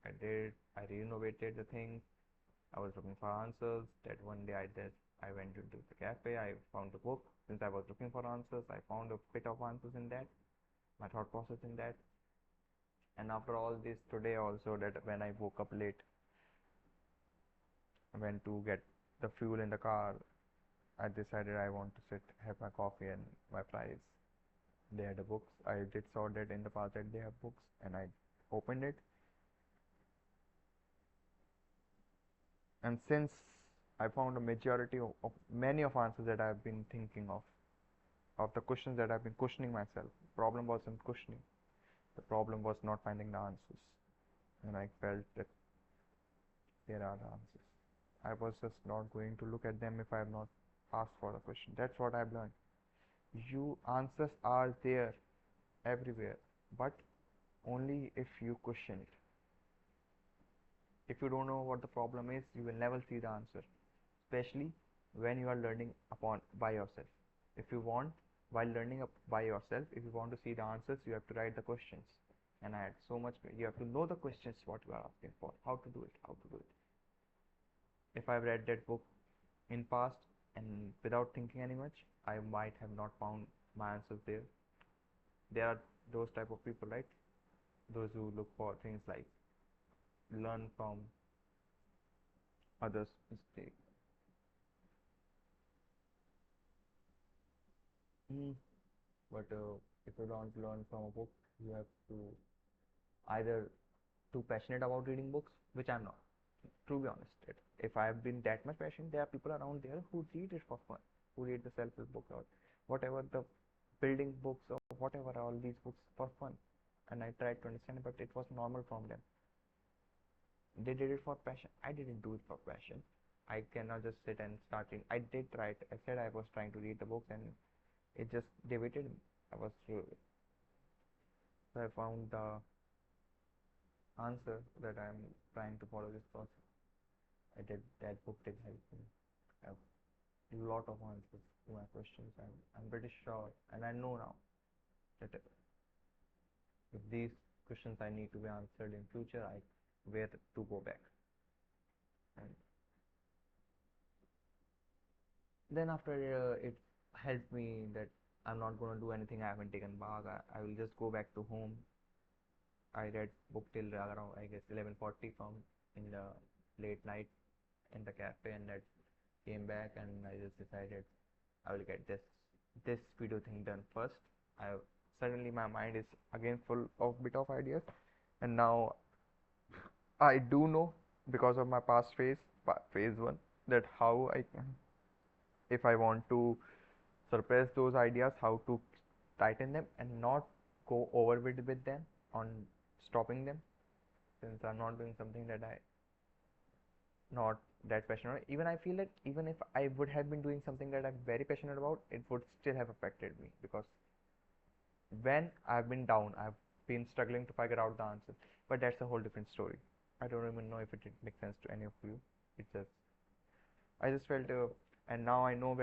I renovated the thing. I was looking for answers. That one day I went into the cafe. I found the book. Since I was looking for answers, I found a bit of answers in that. My thought process in that. And after all this, today also that when I woke up late, I went to get the fuel in the car. I decided I want to sit, have my coffee and my fries. They had the books. I did saw that in the past that they have books, and I opened it. And since I found a majority of many of answers that I've been thinking of the questions that I've been questioning myself. Problem wasn't questioning. The problem was not finding the answers. And I felt that there are the answers. I was just not going to look at them if I have not asked for the question. That's what I've learned. You answers are there everywhere, but only if you question it. If you don't know what the problem is, you will never see the answer, especially when you are learning upon by yourself. If you want, while learning up by yourself, if you want to see the answers, you have to write the questions. And I had so much, you have to know the questions what you are asking for, how to do it, how to do it. If I've read that book in past and without thinking any much, I might have not found my answers there. There are those type of people, right? Those who look for things like learn from others' mistakes. Mm. But if you don't learn from a book, you have to either too passionate about reading books, which I'm not. To be honest, if I have been that much passionate, there are people around there who read it for fun, who read the self-help book or whatever the building books or whatever all these books for fun. And I tried to understand, but it was normal from them. They did it for passion. I didn't do it for passion. I cannot just sit and start reading. I did try it. I said I was trying to read the books and it just debated me. I was through it. So I found the answer that I'm trying to follow this process. I did that book did help me. I have a lot of answers to my questions and I'm pretty sure and I know now that if these questions I need to be answered in future, I where to go back. And then after it helped me that I'm not going to do anything. I haven't taken bath. I will just go back to home. I read book till around I guess 11:40 from in the late night in the cafe, and that came back and I just decided I will get this. this video thing done first. I Suddenly my mind is again full of bit of ideas, and now I do know because of my past phase one, that how I can, if I want to suppress those ideas, how to tighten them and not go overboard with them on stopping them, since I'm not doing something that I not that passionate about. Even I feel that even if I would have been doing something that I'm very passionate about, it would still have affected me, because when I've been down, I've been struggling to figure out the answer. But that's a whole different story. I don't even know if it makes sense to any of you. It just I just felt, and now I know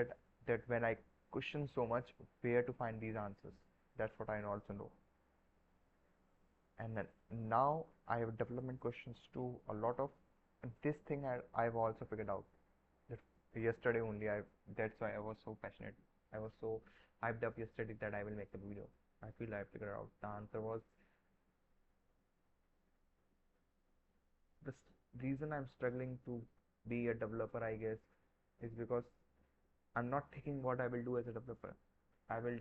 that when I question so much, where to find these answers. That's what I also know. And then now I have development questions too. A lot of this thing I've also figured out that yesterday only. That's why I was so passionate. I was so hyped up yesterday that I will make the video. I feel I figured out the answer was the reason I'm struggling to be a developer, I guess, is because I'm not thinking what I will do as a developer. I will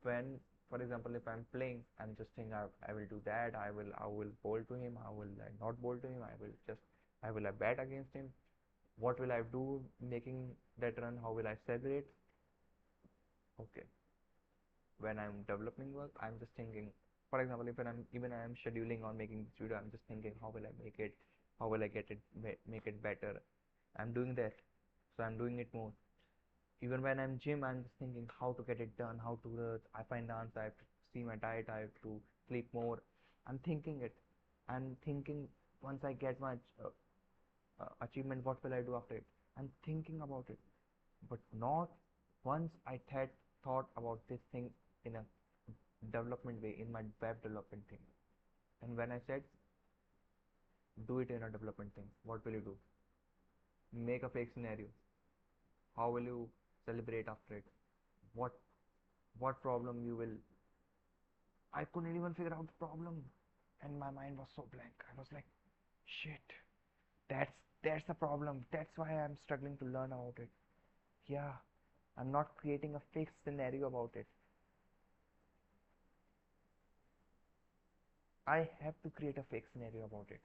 when, for example, if I'm playing, I'm just thinking I will do that. I will bowl to him. I will not bowl to him. I will bet against him. What will I do making that run? How will I celebrate? Okay. When I'm developing work, I'm just thinking. For example, if I'm scheduling or making this video, I'm just thinking how will I make it? How will I get it make it better? I'm doing that, so I'm doing it more. Even when I'm gym, I'm just thinking how to get it done, how to I find the answer. I have to see my diet. I have to sleep more. I'm thinking it. I'm thinking once I get my achievement, what will I do after it? I'm thinking about it, but not once I thought about this thing in a development way, in my web development thing. And when I said do it in a development thing, what will you do? Make a fake scenario. How will you celebrate after it? What what problem you will I couldn't even figure out the problem, and my mind was so blank. I was like, shit, that's that's the problem. That's why I'm struggling to learn about it. Yeah, I'm not creating a fixed scenario about it. I have to create a fake scenario about it.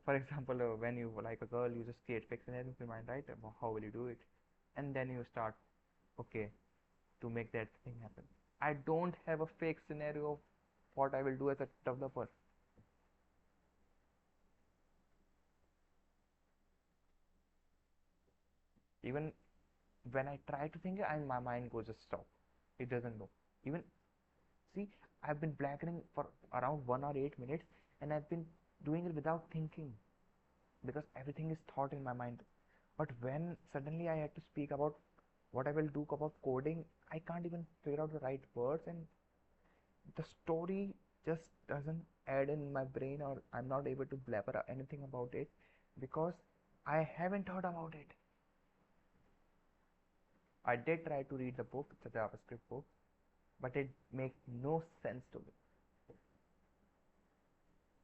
For example, when you like a girl, you just create fake scenario in your mind, right? How will you do it? And then you start, okay, to make that thing happen. I don't have a fake scenario of what I will do as a developer. Even when I try to think, and my mind goes just stop. It doesn't know. Even see, I've been blackening for around 1 or 8 minutes, and I've been doing it without thinking because everything is thought in my mind. But when suddenly I had to speak about what I will do about coding, I can't even figure out the right words, and the story just doesn't add in my brain, or I'm not able to blabber anything about it because I haven't thought about it. I did try to read the book, the JavaScript book, but it made no sense to me.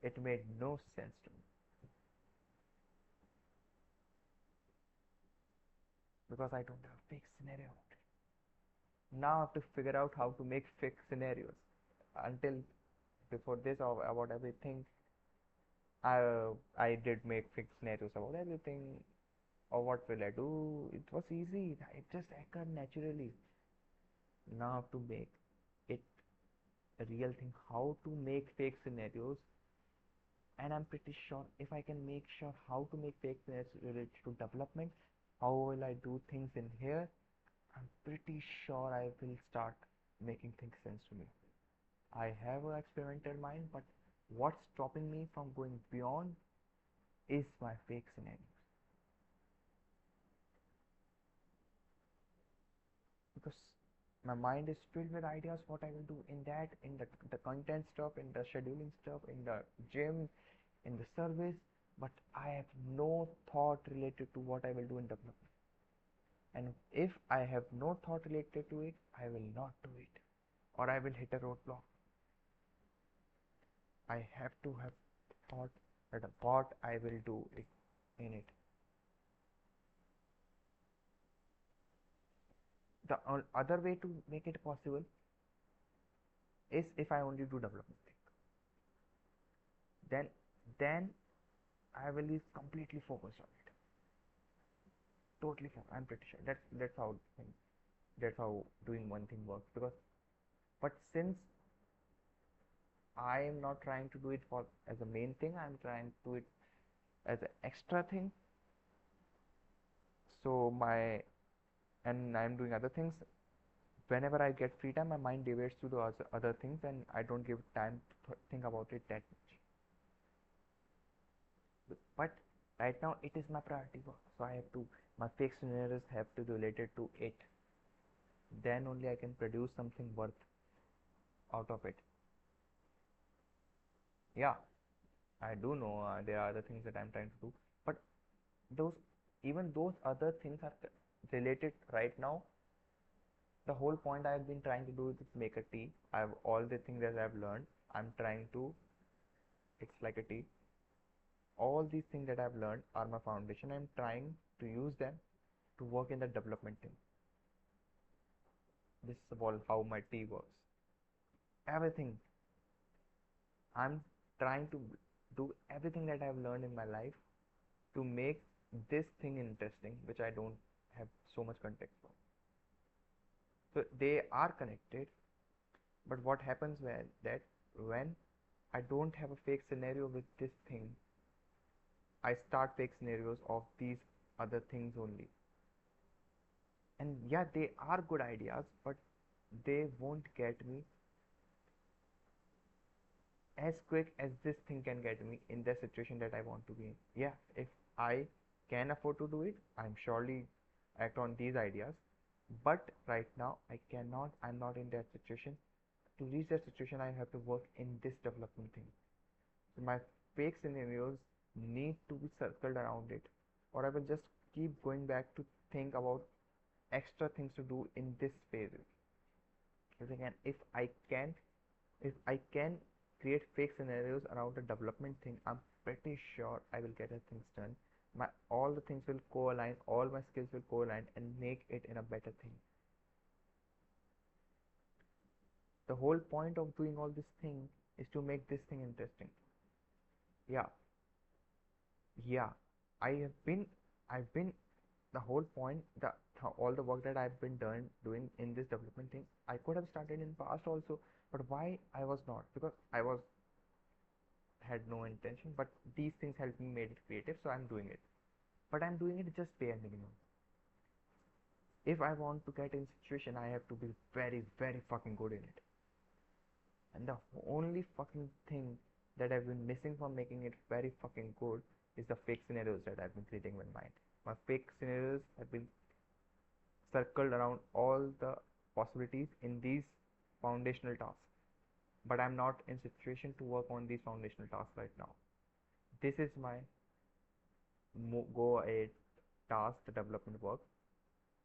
It made no sense to me because I don't have a fixed scenario. Now I have to figure out how to make fixed scenarios. Until before this, or about everything, I did make fixed scenarios about everything. Or what will I do? It was easy. It just occurred naturally. Now I have to make it a real thing. How to make fake scenarios, and I'm pretty sure if I can make sure how to make fake scenarios related to development, how will I do things in here, I'm pretty sure I will start making things sense to me. I have an experimental mind, but what's stopping me from going beyond is my fake scenarios. Because my mind is filled with ideas what I will do in that, in the content stuff, in the scheduling stuff, in the gym, in the service, but I have no thought related to what I will do in development. And if I have no thought related to it, I will not do it, or I will hit a roadblock. I have to have thought that what I will do in it. The other way to make it possible is if I only do development thing. Then I will be completely focused on it. Totally focused. I'm pretty sure that's how doing one thing works. But since I am not trying to do it for as a main thing, I'm trying to do it as an extra thing. So I'm doing other things. Whenever I get free time, my mind deviates to the other things, and I don't give time to think about it that much. But right now, it is my priority work, so my fake scenarios have to be related to it. Then only I can produce something worth out of it. Yeah, I do know there are other things that I'm trying to do, but those even those other things are related right now. The whole point I've been trying to do is make a tea. I have all the things that I've learned. I'm trying to. It's like a tea. All these things that I've learned are my foundation. I'm trying to use them to work in the development thing. This is all how my tea works. Everything. I'm trying to do everything that I've learned in my life to make this thing interesting, which I don't have so much context for. So they are connected, but what happens when I don't have a fake scenario with this thing, I start fake scenarios of these other things only. And yeah, they are good ideas, but they won't get me as quick as this thing can get me in the situation that I want to be in. Yeah, if I can afford to do it, I'm surely act on these ideas. But right now, I cannot, I'm not in that situation. To reach that situation, I have to work in this development thing. So my fake scenarios need to be circled around it, or I will just keep going back to think about extra things to do in this phase. If I can create fake scenarios around the development thing, I'm pretty sure I will get the things done. All the things will co-align, all my skills will co-align and make it in a better thing. The whole point of doing all this thing is to make this thing interesting. Yeah, yeah. I've been the whole point, all the work that I've been doing in this development thing, I could have started in past also, but why I was not? Because I was had no intention, but these things helped me made it creative, so I'm doing it. But I'm doing it just bare minimum. If I want to get in situation, I have to be very, very fucking good in it. And the only fucking thing that I've been missing from making it very fucking good is the fake scenarios that I've been creating in mind. My fake scenarios have been circled around all the possibilities in these foundational tasks. But I'm not in situation to work on these foundational tasks right now. This is my go ahead task, the development work.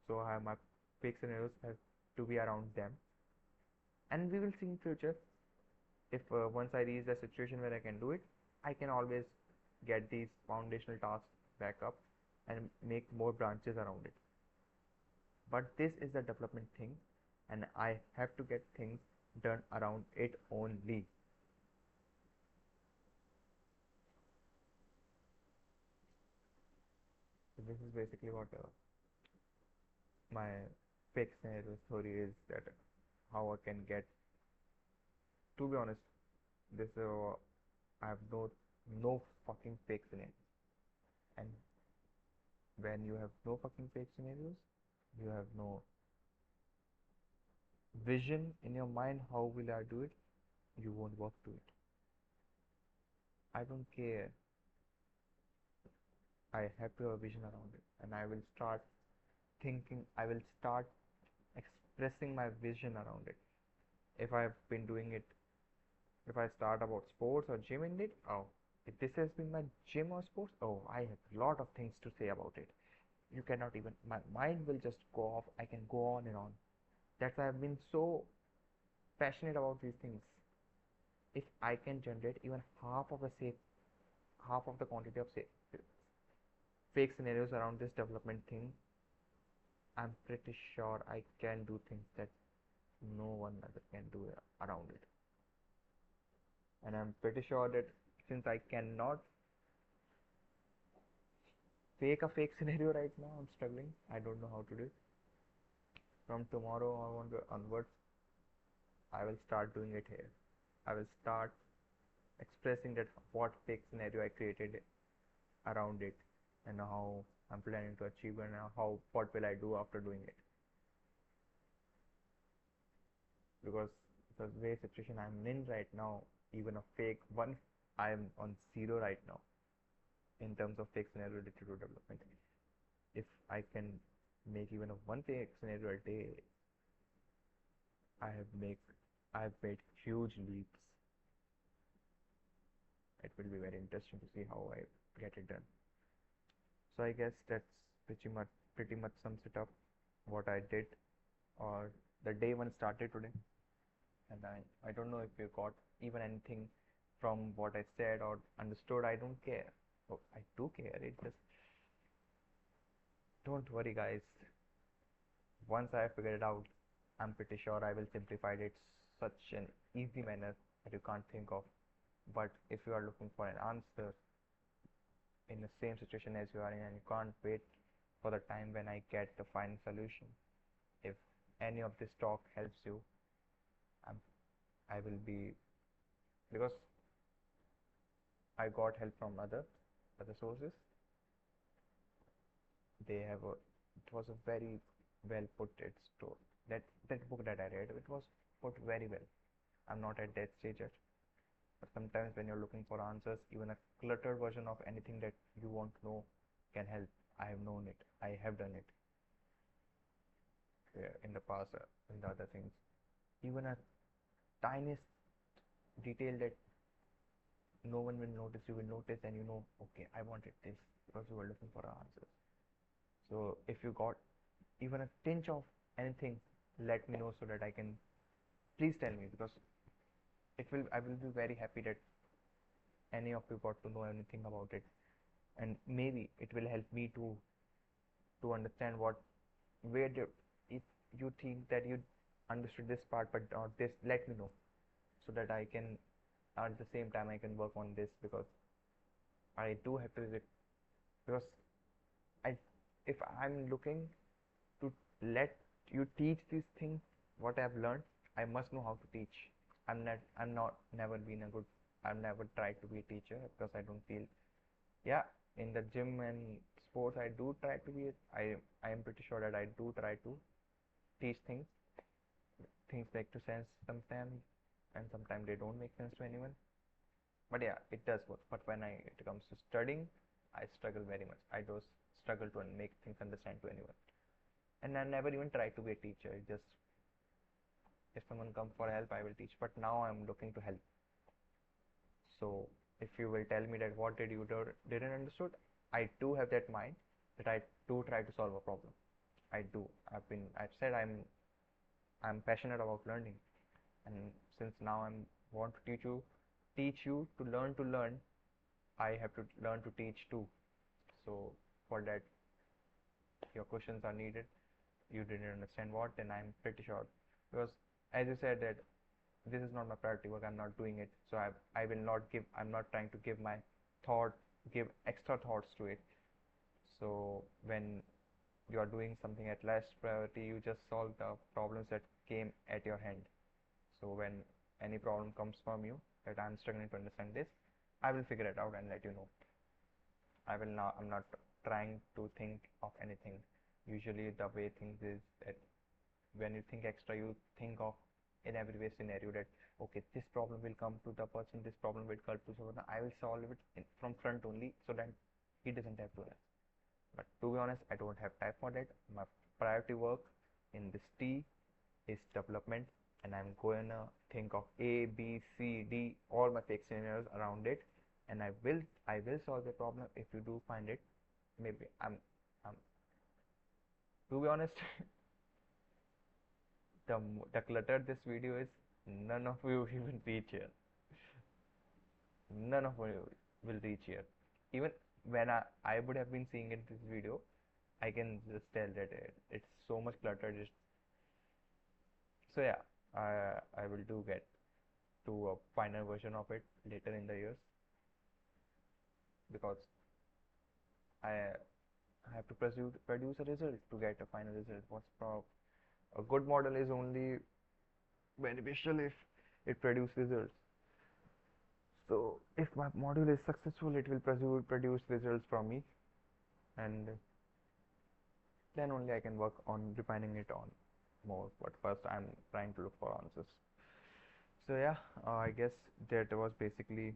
So I have my fake scenarios have to be around them, and we will see in future if once I reach the situation where I can do it, I can always get these foundational tasks back up and make more branches around it. But this is the development thing, and I have to get things done around it only. So this is basically what my fake scenario story is, that how I can get. To be honest, this I have no fucking fake scenarios, and when you have no fucking fake scenarios, you have no vision in your mind. How will I do it? You won't work to it. I don't care. I have to have a vision around it, and I will start thinking. I will start expressing my vision around it. If I've been doing it, if I start about sports or gym in it, oh, if this has been my gym or sports, oh, I have a lot of things to say about it. You cannot even, my mind will just go off. I can go on and on. That's why I've been so passionate about these things. If I can generate even half of the quantity of say fake scenarios around this development thing, I'm pretty sure I can do things that no one other can do around it. And I'm pretty sure that since I cannot fake a fake scenario right now, I'm struggling. I don't know how to do it. From tomorrow onwards, I will start doing it here. I will start expressing that what fake scenario I created around it and how I'm planning to achieve and how what will I do after doing it. Because the way situation I'm in right now, even a fake one, I'm on zero right now in terms of fake scenario related to development. If I can make even a one fake scenario a day, I have make I have made huge leaps. It will be very interesting to see how I get it done. So I guess that's pretty much sums it up what I did or the day one started today. And I don't know if you got even anything from what I said or understood. I don't care. Oh, I do care. It just don't worry, guys. Once I figure it out, I'm pretty sure I will simplify it such an easy manner that you can't think of. But if you are looking for an answer in the same situation as you are in and you can't wait for the time when I get the final solution, if any of this talk helps you, I'm, I will be because I got help from other sources. They have it was a very well put it store. That book that I read, it was put very well. I'm not at that stage yet, but sometimes when you're looking for answers, even a cluttered version of anything that you want to know can help. I have known it. I have done it in the past in the other things. Even a tiniest detail that no one will notice, you will notice, and you know, okay, I wanted this because you were looking for answers. So if you got even a tinge of anything, let me know so that I can. Please tell me because I will be very happy that any of you got to know anything about it, and maybe it will help me to understand where the if you think that you understood this part but not this, let me know so that I can at the same time I can work on this because I do have to because I if I'm looking to let you teach these things what I've learned, I must know how to teach. I'm not never been a good I've never tried to be a teacher because I don't feel yeah in the gym and sports I do try to be I am pretty sure that I do try to teach things make to sense sometimes and sometimes they don't make sense to anyone. But yeah, it does work. But when it comes to studying, I struggle very much. I do struggle to make things understand to anyone. And I never even try to be a teacher. Just if someone comes for help, I will teach. But now I'm looking to help. So if you will tell me that what did you didn't understood, I do have that mind that I do try to solve a problem. I do. I've said I'm passionate about learning, and since now I'm want to teach you to learn. I have to learn to teach too. So for that, your questions are needed. You didn't understand what, then I'm pretty sure because as you said that this is not my priority work. I'm not doing it. So I will not give. I'm not trying to give my thought, give extra thoughts to it. So when you are doing something at less priority, you just solve the problems that came at your hand. So when any problem comes from you that I'm struggling to understand this, I will figure it out and let you know. I'm not trying to think of anything. Usually the way things is that when you think extra, you think of in every way scenario that okay, this problem will come to the person, this problem will come to someone. I will solve it from front only so that he doesn't have to ask. But to be honest, I don't have time for that. My priority work in this T is development, and I'm gonna think of A, B, C, D, all my fake scenarios around it, and I will solve the problem if you do find it. Maybe I'm to be honest, the clutter this video is none of you even reach here. None of you will reach here. Even when I would have been seeing it this video, I can just tell that it's so much cluttered. So yeah, I will do get to a final version of it later in the years because I have to produce a result to get a final result. A good model is only beneficial if it produces results. So if my module is successful, it will produce results from me, and then only I can work on refining it on more. But first, I'm trying to look for answers. So yeah, I guess that was basically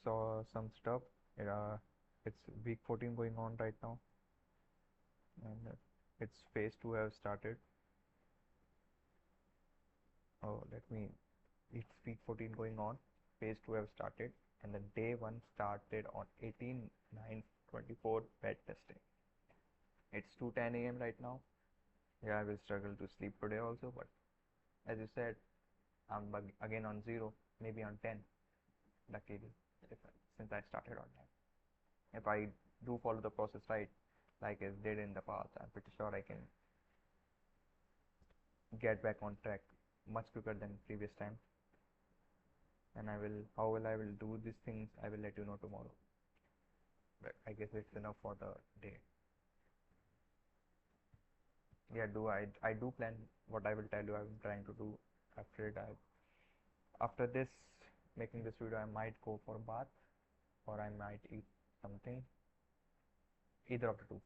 saw some stuff. It's week 14 going on right now, and it's phase 2 have started. Oh, let me. It's week 14 going on. Phase 2 have started, and the day 1 started on 18/9/24 bed testing. It's 2:10 a.m. right now. Yeah, I will struggle to sleep today also, but as you said, I'm again on 0, maybe on 10, luckily, since I started on 10. If I do follow the process right, like I did in the past, I'm pretty sure I can get back on track much quicker than previous time. And I will do these things, I will let you know tomorrow. But I guess it's enough for the day. Yeah, I do plan what I will tell you I'm trying to do after it. After this, making this video, I might go for a bath or I might eat something, either of the two.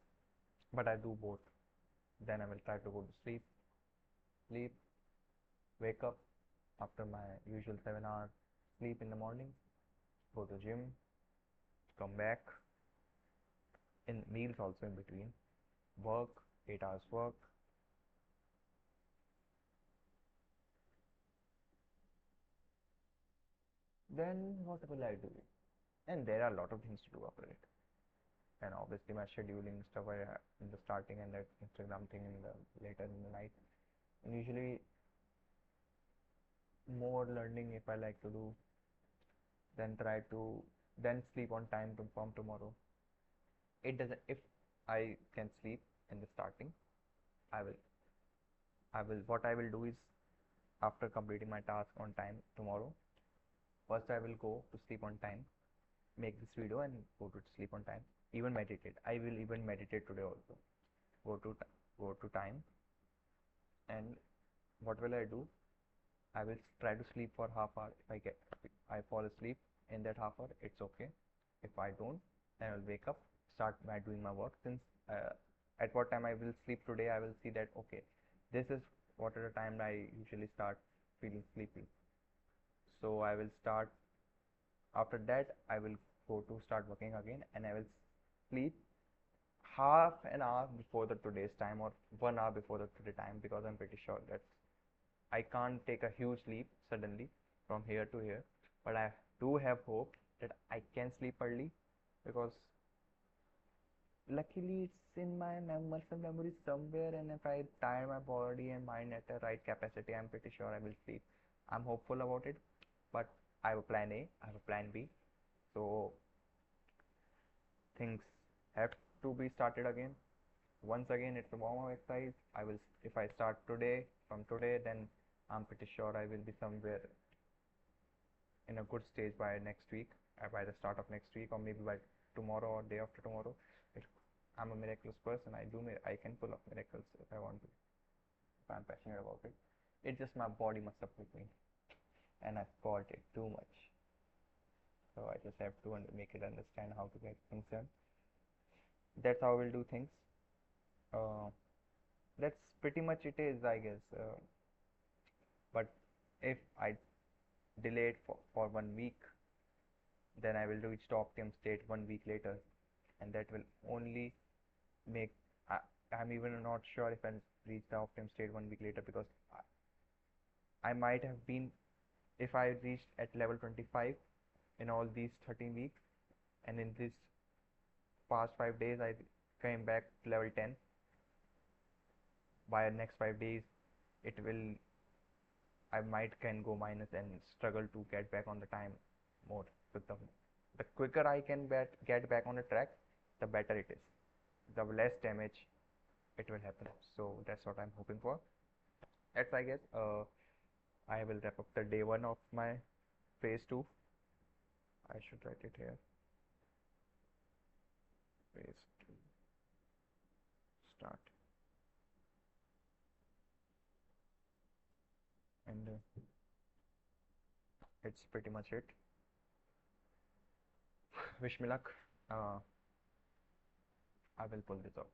But I do both. Then I will try to go to sleep, wake up after my usual 7 hours sleep in the morning, go to gym, come back, in meals also in between, work, 8 hours work, then what will I do? And there are a lot of things to do after it. And obviously my scheduling stuff in the starting and the Instagram thing in the later in the night. And usually more learning if I like to do, then try to then sleep on time to from tomorrow. It doesn't if I can sleep in the starting, I will what I will do is after completing my task on time tomorrow, first I will go to sleep on time, make this video and go to sleep on time. Even meditate. I will even meditate today also. Go to go to time, and what will I do? I will try to sleep for half hour. If I fall asleep in that half hour, it's okay. If I don't, then I will wake up, start by doing my work. Since at what time I will sleep today, I will see that okay, this is what are the time I usually start feeling sleepy. So I will start. After that, I will go to start working again, and I will sleep half an hour before the today's time or 1 hour before the today time because I'm pretty sure that I can't take a huge leap suddenly from here to here, but I do have hope that I can sleep early because luckily it's in my muscle memory somewhere, and if I tire my body and mind at the right capacity, I'm pretty sure I will sleep. I'm hopeful about it, but I have a plan A, I have a plan B, so things have to be started again. Once again, it's a warm-up exercise. If I start today, from today, then I'm pretty sure I will be somewhere in a good stage by next week, by the start of next week, or maybe by tomorrow or day after tomorrow. If I'm a miraculous person, I can pull off miracles if I want to, if I'm passionate about it. It's just my body must up with me, and I spoiled it too much. So I just have to make it understand how to get things done. That's how we'll do things. Uh, that's pretty much it is, I guess. But if I delay it for 1 week, then I will reach the optimum state 1 week later, and that will only make I, I'm even not sure if I'll reach the optimum state 1 week later because I might have been if I reached at level 25 in all these 13 weeks, and in this past 5 days I came back to level 10. By next 5 days, it will I might can go minus and struggle to get back on the time more with them. The quicker I can get back on the track, the better it is. The less damage it will happen. So that's what I'm hoping for. That's, I guess, I will wrap up the day one of my phase two. I should write it here. Phase two start. And it's pretty much it. Wish me luck. I will pull this off.